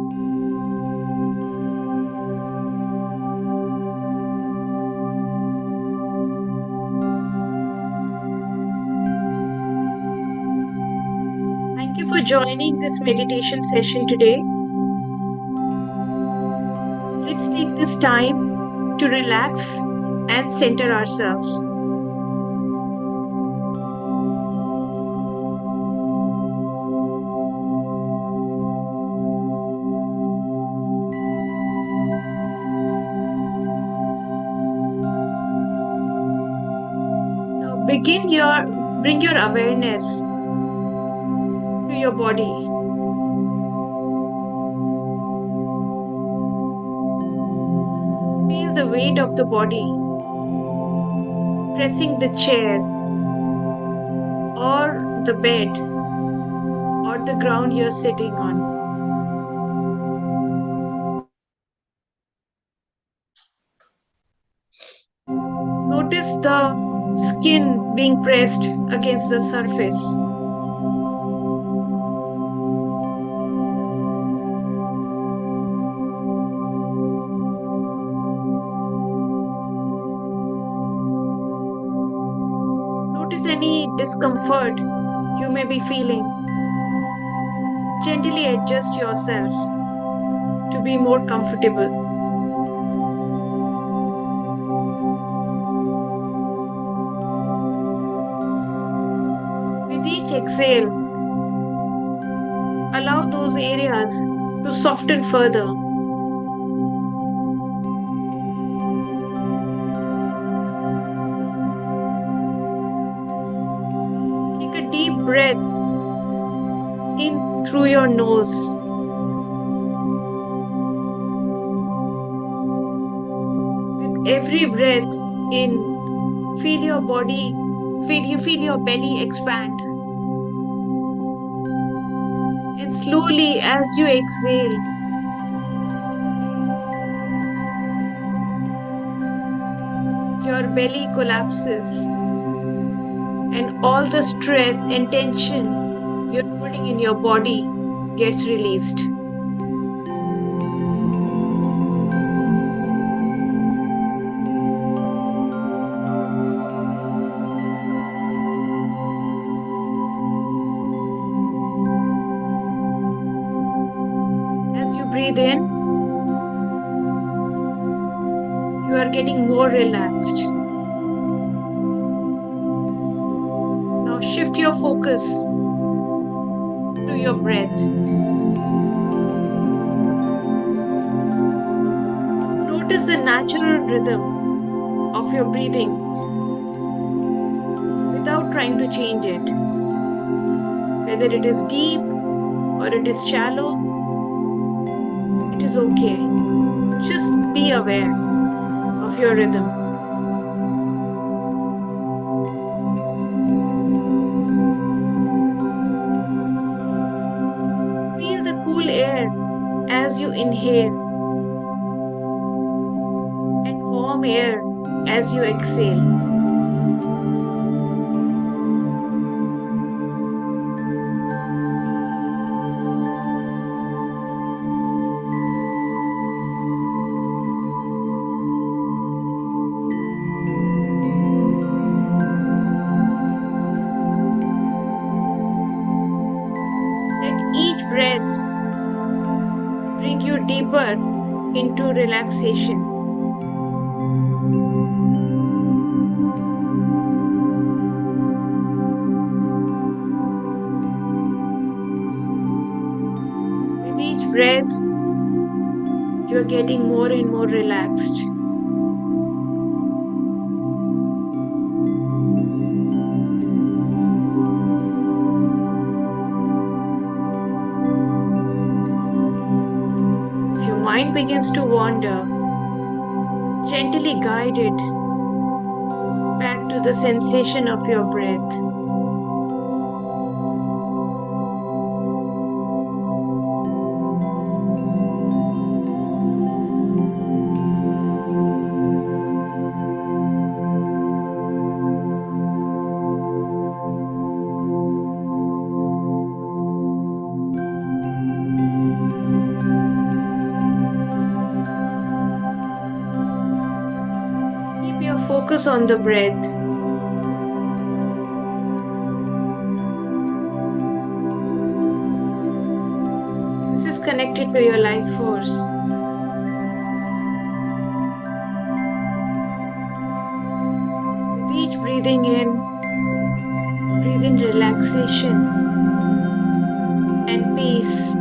Thank you for joining this meditation session today. Let's take this time to relax and center ourselves. Now bring your awareness to your body. Feel the weight of the body pressing the chair or the bed or the ground you're sitting on. Notice the skin being pressed against the surface. Notice any discomfort you may be feeling. Gently adjust yourself to be more comfortable. With each exhale, allow those areas to soften further. Take a deep breath in through your nose. With every breath in, feel your belly expand. And slowly as you exhale, your belly collapses and all the stress and tension you're holding in your body gets released. As you breathe in, you are getting more relaxed. Now shift your focus to your breath. Notice the natural rhythm of your breathing without trying to change it. Whether it is deep or it is shallow, it is okay. Just be aware of your rhythm. Feel the cool air as you inhale and warm air as you exhale. Let each breath bring you deeper into relaxation. With each breath, you are getting more and more relaxed. If your mind begins to wander, gently guide it back to the sensation of your breath. Keep your focus on the breath. This is connected to your life force. With each breathing in, breathe in relaxation and peace.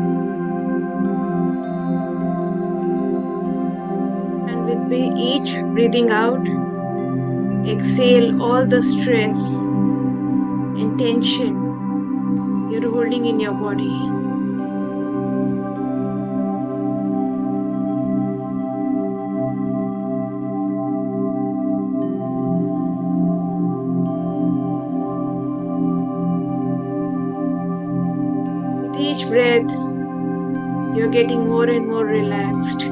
And with each breathing out, exhale all the stress and tension you're holding in your body. breath, you're getting more and more relaxed.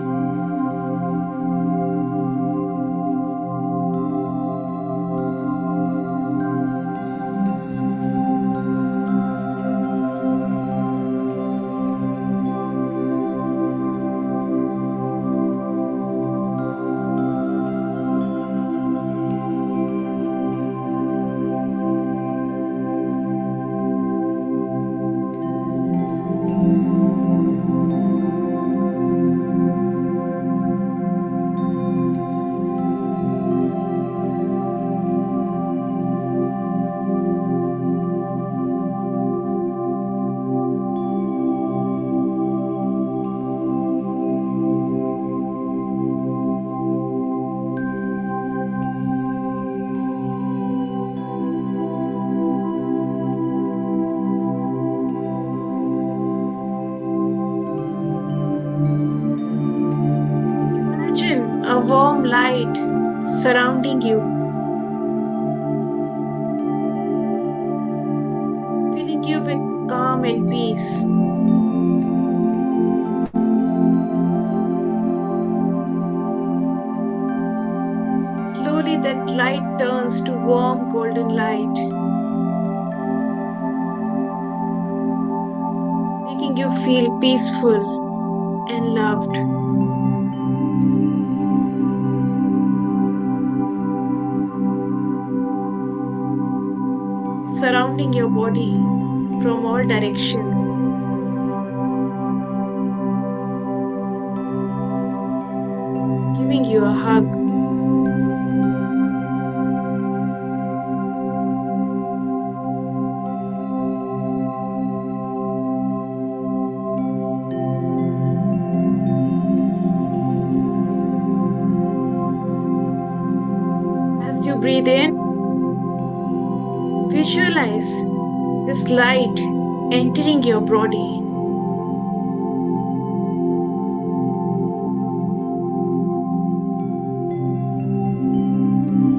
Imagine a warm light surrounding you, filling you with calm and peace. Slowly, that light turns to warm golden light, making you feel peaceful and loved. Surrounding your body from all directions. Giving you a hug. As you breathe in, visualize this light entering your body.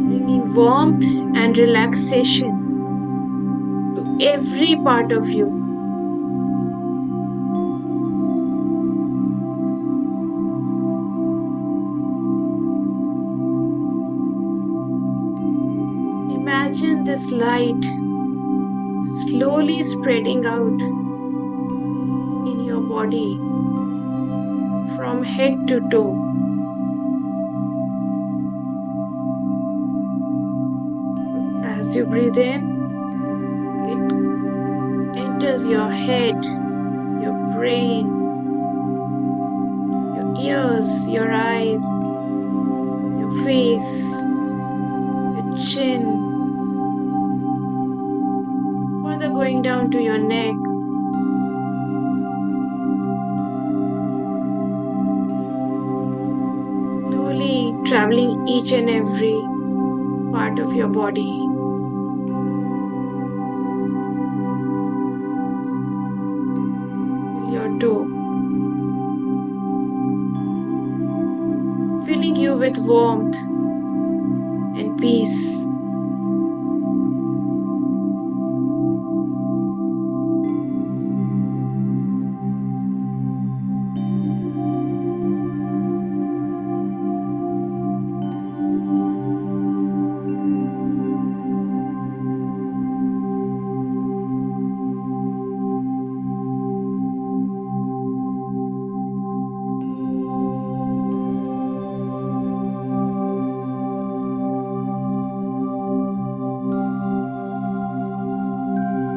Bringing warmth and relaxation to every part of you. Imagine this light slowly spreading out in your body from head to toe. As you breathe in, it enters your head, your brain, your ears, your eyes, your face, your chin, further going down to your neck, slowly traveling each and every part of your body. Your toe, filling you with warmth and peace.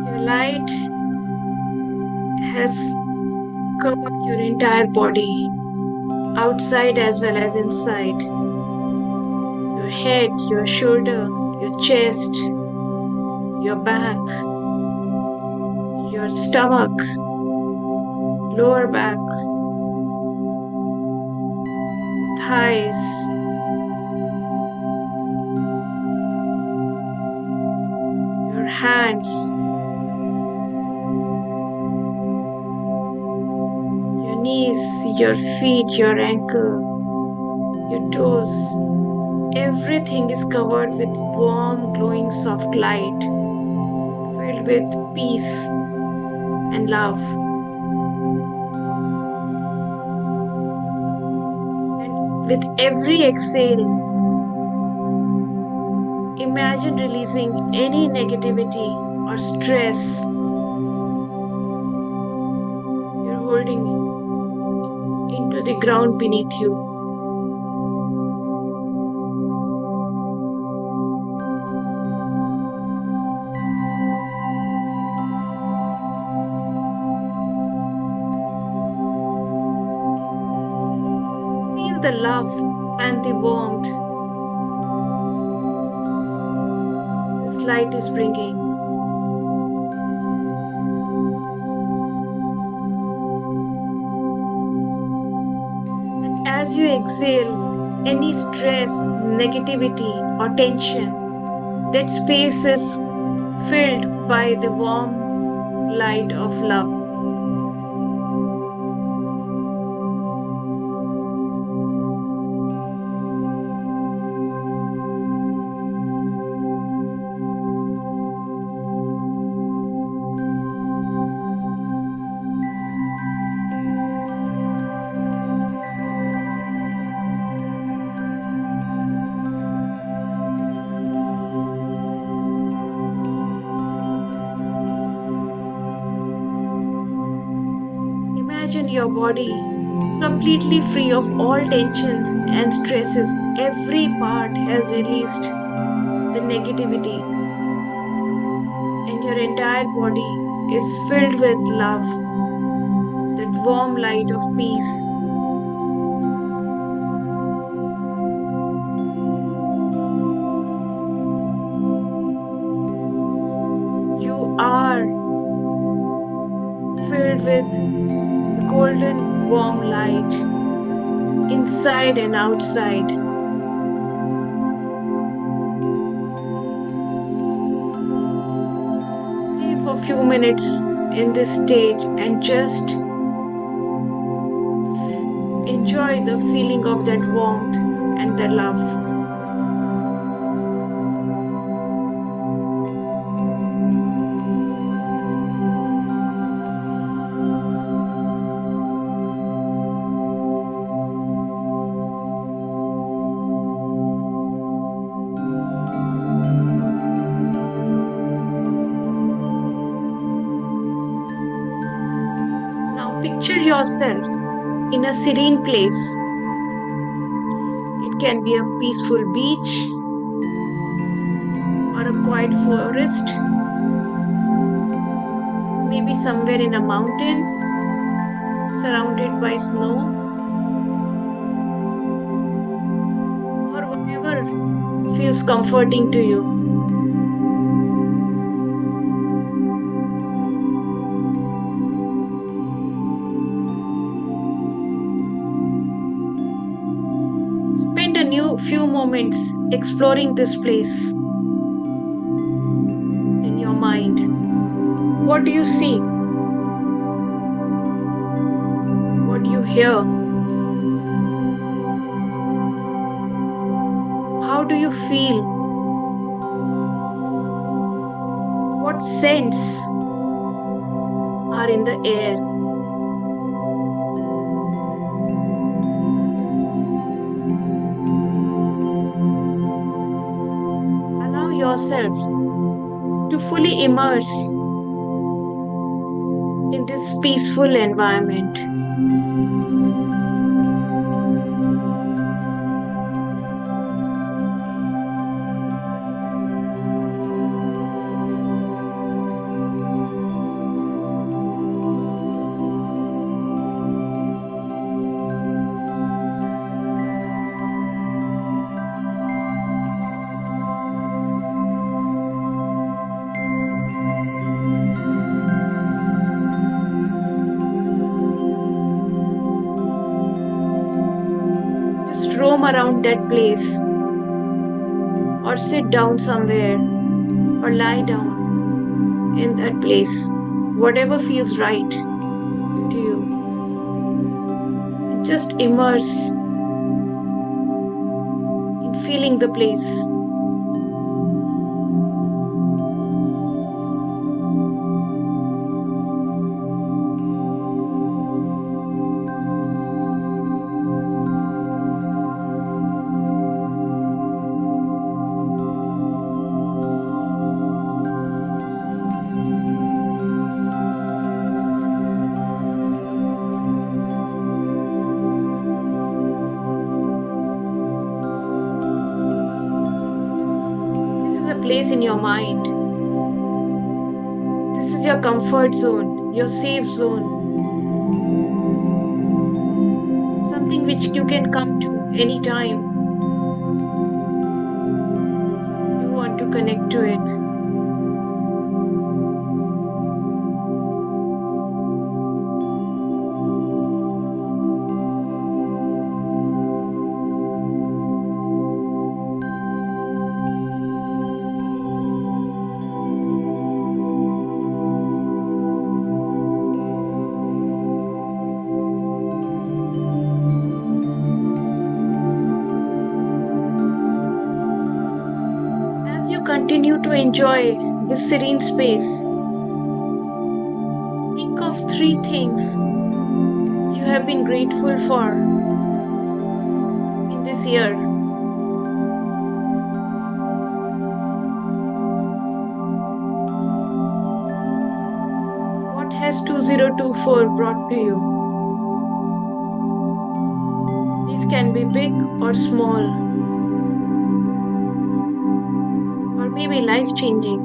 Your light has covered your entire body, outside as well as inside. Your head, your shoulder, your chest, your back, your stomach, lower back, thighs, your hands, your knees, your feet, your ankle, your toes. Everything is covered with warm, glowing, soft light, filled with peace and love. With every exhale, imagine releasing any negativity or stress you're holding into the ground beneath you. Feel the love and the warmth this light is bringing. And as you exhale any stress, negativity, or tension, that space is filled by the warm light of love. Imagine your body completely free of all tensions and stresses. Every part has released the negativity, and your entire body is filled with love, that warm light of peace. You are filled with the golden warm light inside and outside. Stay for a few minutes in this stage and just enjoy the feeling of that warmth and the love. Now picture yourself in a serene place. It can be a peaceful beach or a quiet forest, maybe somewhere in a mountain surrounded by snow, or whatever feels comforting to you. Spend a few moments exploring this place in your mind. What do you see? What do you hear? How do you feel? What scents are in the air? Allow yourself to fully immerse in this peaceful environment. Just roam around that place, or sit down somewhere, or lie down in that place, whatever feels right to you. And just immerse in feeling the place. place in your mind. This is your comfort zone, your safe zone. Something which you can come to anytime you want to connect to it. As you continue to enjoy this serene space, think of 3 things you have been grateful for in this year. What has 2024 brought to you? These can be big or small, or maybe life changing.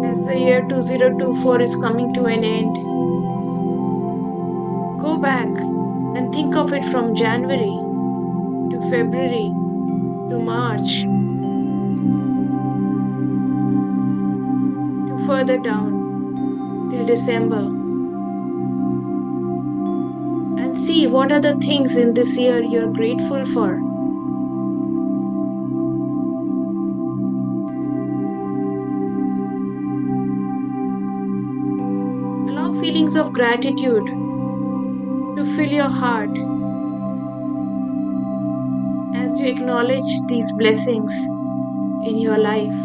As the year 2024 is coming to an end, go back and think of it from January to February to March to further down till December, and see what are the things in this year you're grateful for. Allow feelings of gratitude to fill your heart as you acknowledge these blessings in your life.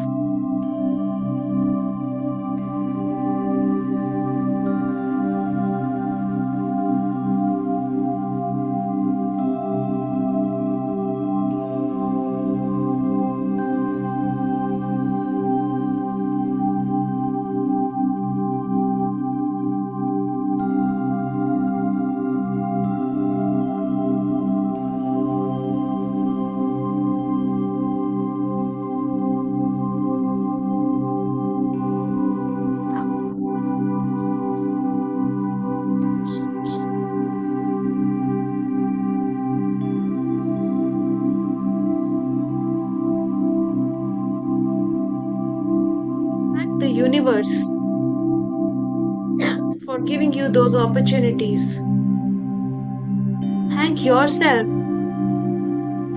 Thank the universe for giving you those opportunities. Thank yourself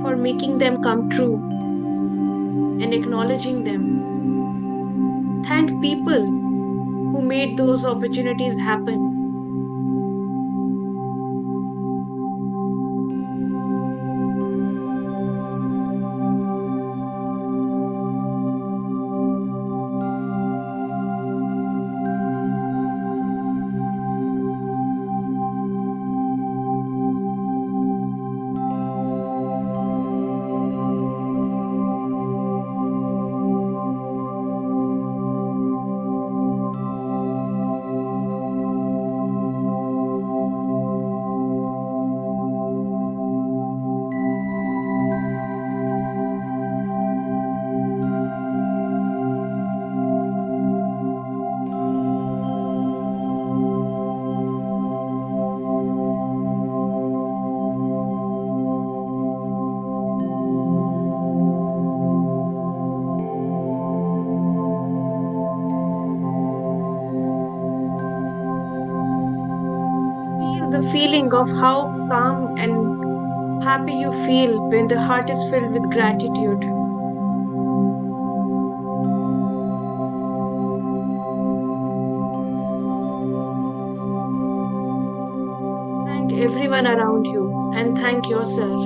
for making them come true and acknowledging them. Thank people who made those opportunities happen. Feel the feeling of how calm and happy you feel when the heart is filled with gratitude. Thank everyone around you and thank yourself.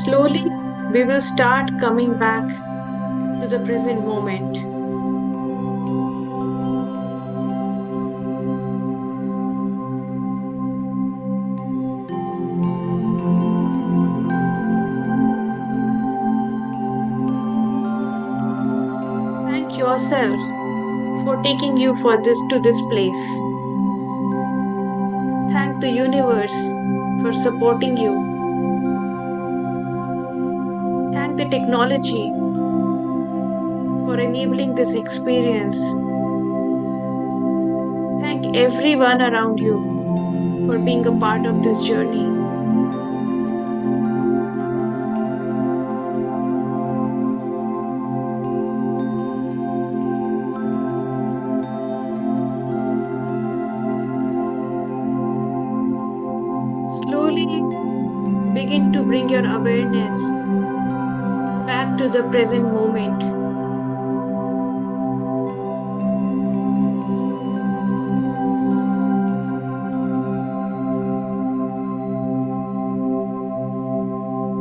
Slowly, we will start coming back to the present moment. Thank yourself for taking you to this place. Thank the universe for supporting you. Thank the technology for enabling this experience. Thank everyone around you for being a part of this journey. Slowly begin to bring your awareness back to the present moment.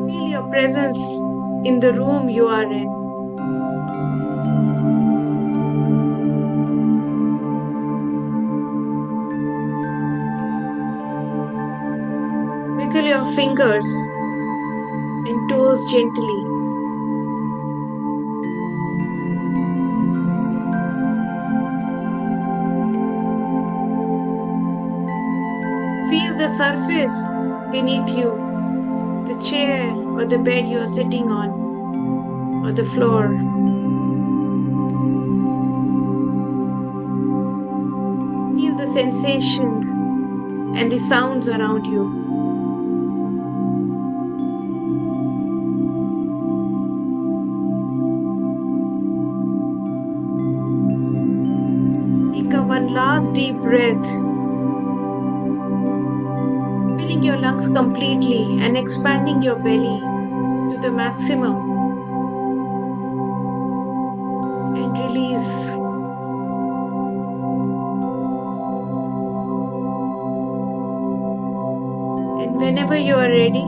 Feel your presence in the room you are in. Wiggle your fingers and toes gently. Feel the surface beneath you, the chair or the bed you are sitting on, or the floor. Feel the sensations and the sounds around you. Take one last deep breath, filling your lungs completely and expanding your belly to the maximum. And release. And whenever you are ready,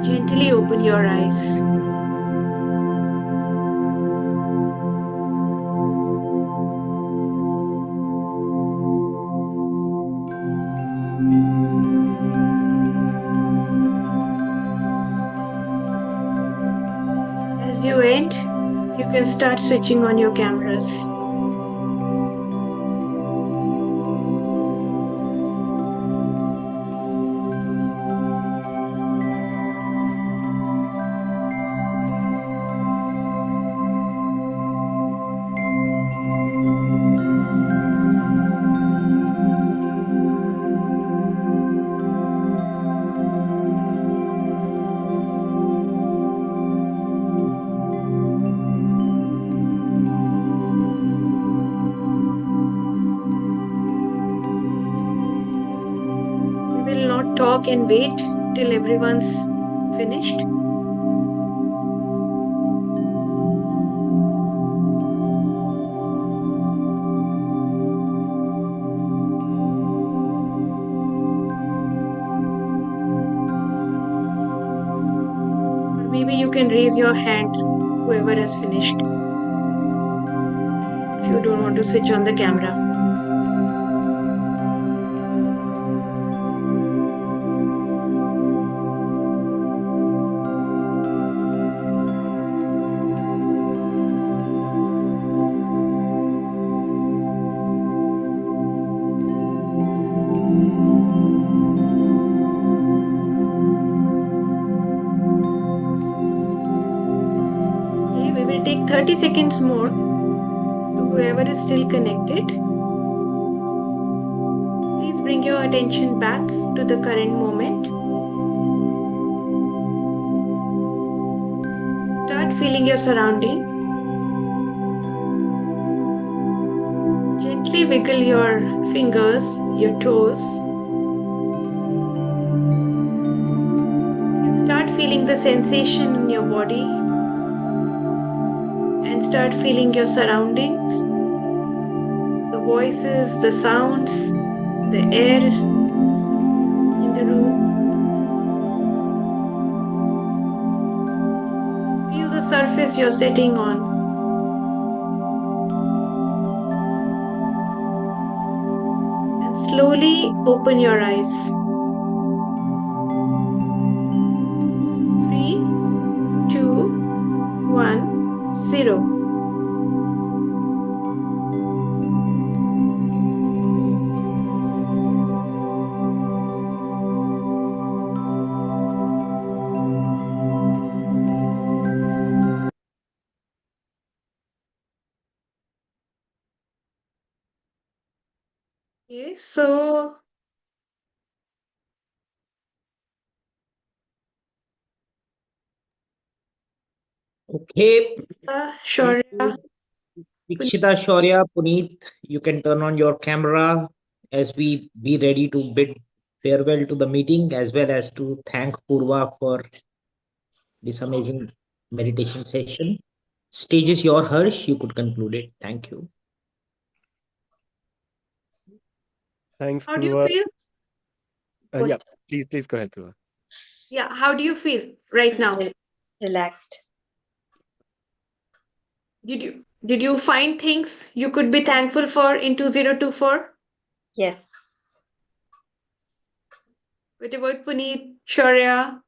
gently open your eyes. As you end, you can start switching on your cameras. We will not talk and wait till everyone's finished. Or maybe you can raise your hand, whoever has finished, if you don't want to switch on the camera. Okay, we will take 30 seconds more to whoever is still connected. Please bring your attention back to the current moment. Start feeling your surrounding. Gently wiggle your fingers, your toes. And start feeling the sensation in your body. And start feeling your surroundings. The voices, the sounds, the air in the room. surface you're sitting on. And slowly open your eyes. 3, 2, 1, 0. Okay, so Okay. Shaurya, Vikshita, Shaurya, Puneet, you can turn on your camera as we be ready to bid farewell to the meeting, as well as to thank Purva for this amazing meditation session. Stage is your, Harsh. You could conclude it. Thank you. Thanks, how do you Purva. feel? Yeah, please go ahead, Purva. Yeah, how do you feel right now? Relaxed. Did you find things you could be thankful for in 2024? Yes. What about Puneet, Shaurya?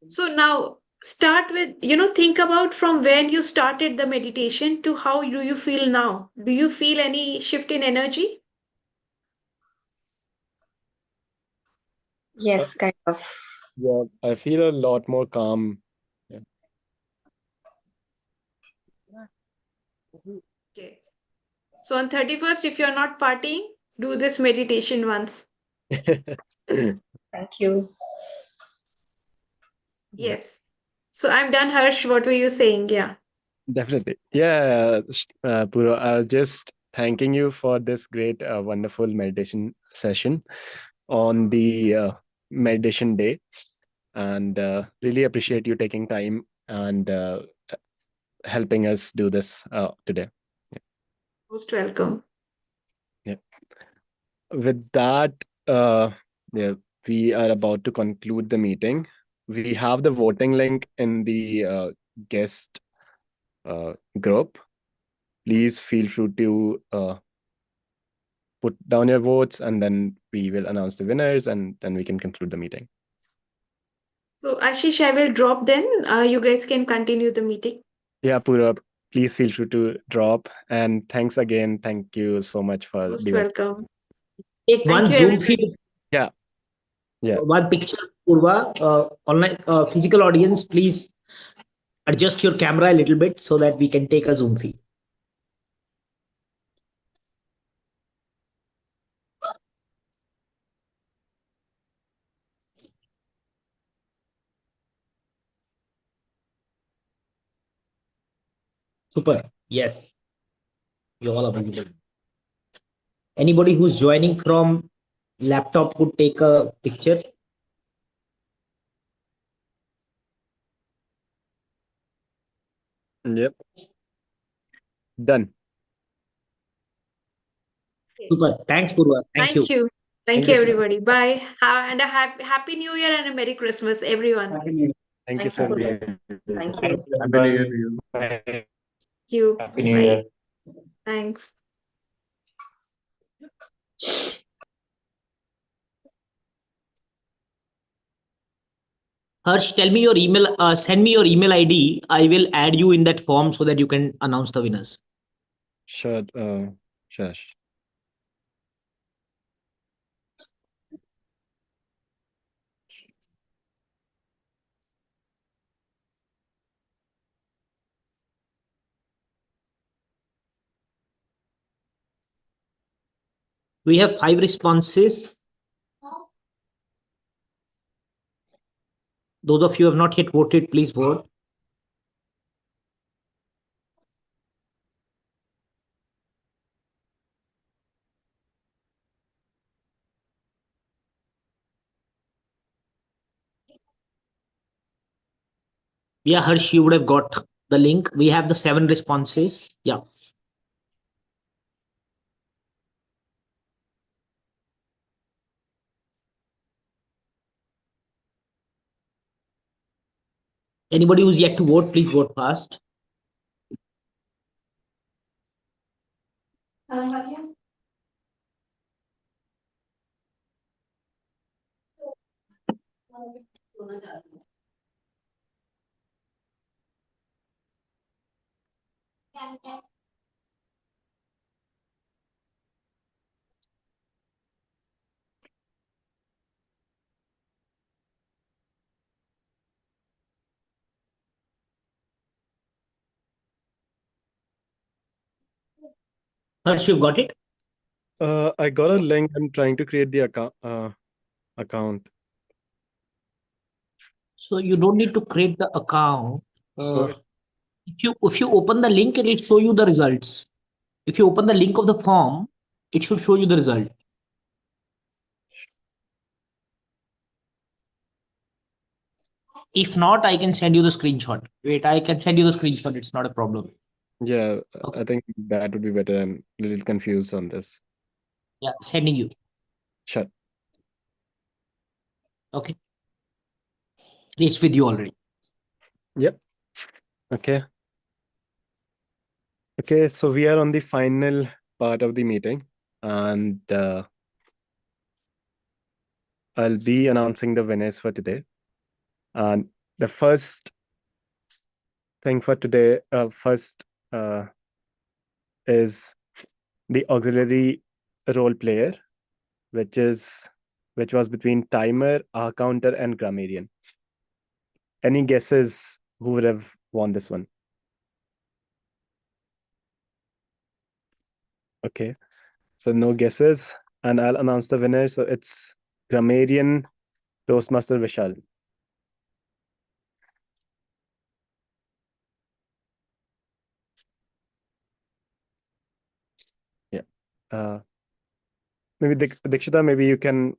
So now start with, think about from when you started the meditation to how do you feel now? Do you feel any shift in energy? Yes, kind of. Yeah, I feel a lot more calm. Yeah. Okay. So on 31st, if you're not partying, do this meditation once. Thank you. Yes. So I'm done, Harsh. What were you saying? Yeah. Definitely. Yeah, Purva, I was just thanking you for this great, wonderful meditation session on the meditation day, and really appreciate you taking time and helping us do this today. Most welcome. Yeah. With that, uh, yeah, we are about to conclude the meeting. We have the voting link in the guest group. Please feel free to put down your votes, and then we will announce the winners, and then we can conclude the meeting. So Ashish, I will drop then. You guys can continue the meeting. Yeah, Purab, please feel free to drop. And thanks again. Thank you so much for Most the welcome. Take Thank one you, Zoom everybody. feed, yeah. one picture, Purva. Online physical audience, please adjust your camera a little bit so that we can take a Zoom feed. Super. Yes, you all are visible. Anybody who's joining from laptop could take a picture. Yep. Done. Super. Thanks, Purva. Thank you. Thank you. Thank Thank you, you so much. everybody. Bye. And a happy New Year and a Merry Christmas, everyone. Thank you so much. Thank you. Happy New Year to you. Thank you. Happy New Bye. Year. Thanks. Harsh, tell me your email. Send me your email ID. I will add you in that form so that you can announce the winners. Sure. Sure. We have 5 responses. Those of you who have not yet voted, please vote. Yeah, Harsh, you would have got the link. We have the 7 responses. Yeah. Anybody who's yet to vote, please vote fast. Harsh, you've got it? I got a link. I'm trying to create the account. So you don't need to create the account. Okay. If you open the link, it will show you the results. If you open the link of the form, it should show you the result. If not, I can send you the screenshot. Wait, I can send you the screenshot. It's not a problem. Yeah, Okay. I think that would be better. I'm a little confused on this. Yeah, sending you. Sure. Okay. It's with you already. Yep. Okay. Okay, so we are on the final part of the meeting, and I'll be announcing the winners for today. And the first thing for today, is the auxiliary role player, which was between timer, R counter, and grammarian. Any guesses who would have won this one? Okay, so no guesses, and I'll announce the winner. So it's grammarian Toastmaster Vishal. Yeah. Maybe Dikshita, maybe you can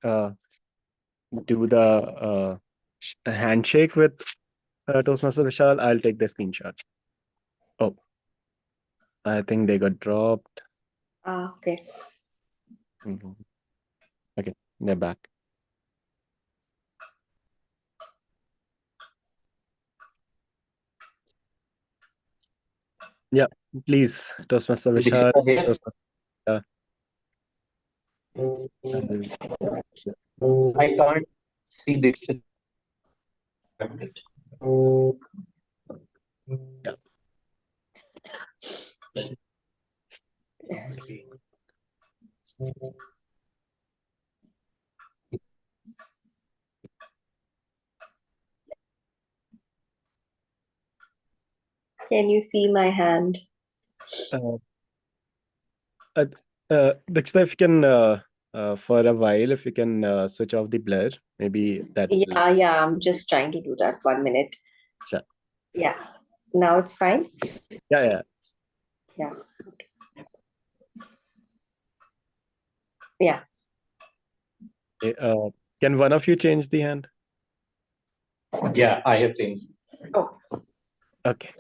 do the handshake with Toastmaster Vishal. I'll take the screenshot. Oh, I think they got dropped. Okay. Mhm. Okay, they're back. Yeah, please, Toastmaster Vishal. Toastmaster, I can't see Dixit. Can you see my hand? Dikshita, if you can, for a while, if you can switch off the blur, maybe that will. Yeah, I'm just trying to do that. 1 minute. Sure. Yeah. Now it's fine? Yeah. Yeah. Yeah. Okay, can one of you change the hand? Yeah, I have changed. Oh. Okay,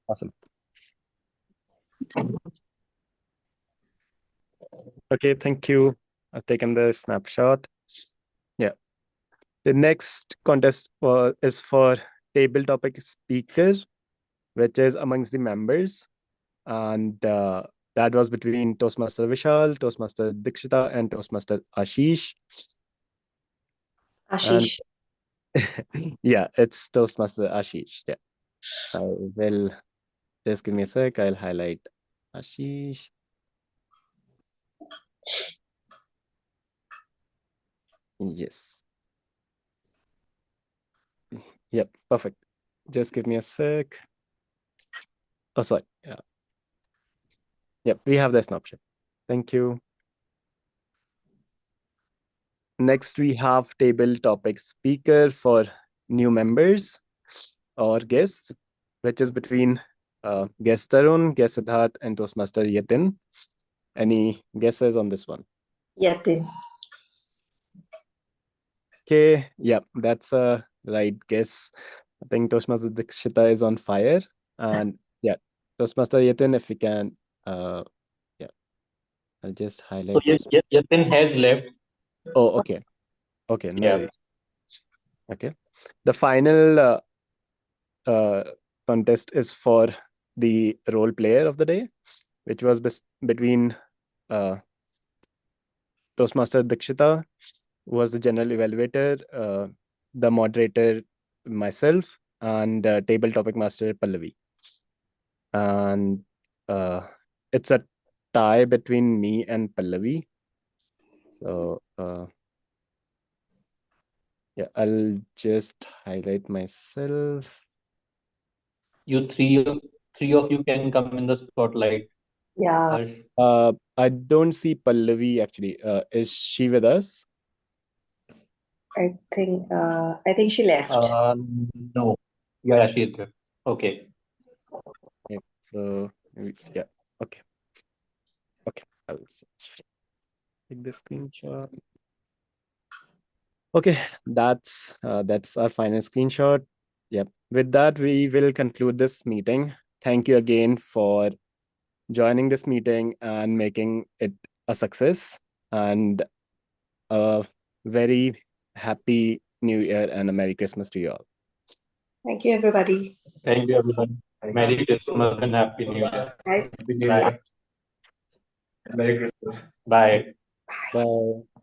awesome. Okay, thank you. I've taken the snapshot. Yeah. The next contest is for table topic speaker, which is amongst the members. And that was between Toastmaster Vishal, Toastmaster Dikshita, and Toastmaster Ashish. Ashish. And yeah, it's Toastmaster Ashish. Yeah. I will just give me a sec. I'll highlight Ashish. Yes. Yep, perfect. Just give me a sec. Oh, sorry. Yeah. Yep, we have the snapshot. Thank you. Next, we have table topic speaker for new members or guests, which is between guest Tarun, guest Siddharth, and Toastmaster Yatin. Any guesses on this one? Yatin. Okay, yeah, that's a right guess. I think Toastmaster Dikshita is on fire. And yeah, Toastmaster Yatin, if we can, yeah, I'll just highlight. So Yatin has left. Oh, okay. Okay, no Yeah. worries. Okay. The final contest is for the role player of the day, which was between Toastmaster Dikshita, who was the general evaluator, the moderator, myself, and table topic master Pallavi. And it's a tie between me and Pallavi. So yeah, I'll just highlight myself. You three of you can come in the spotlight. Yeah. I don't see Pallavi actually. Is she with us? I think she left. No. Yeah, she is there. Okay. Yeah, so yeah, okay. Okay, I'll take the screenshot. Okay, that's our final screenshot. Yep. With that, we will conclude this meeting. Thank you again for joining this meeting and making it a success. And a very happy New Year and a Merry Christmas to you all. Thank you, everybody. Thank you, everyone. Merry Christmas and Happy New Year. Bye. Happy New Year. Merry Christmas. Bye. Bye.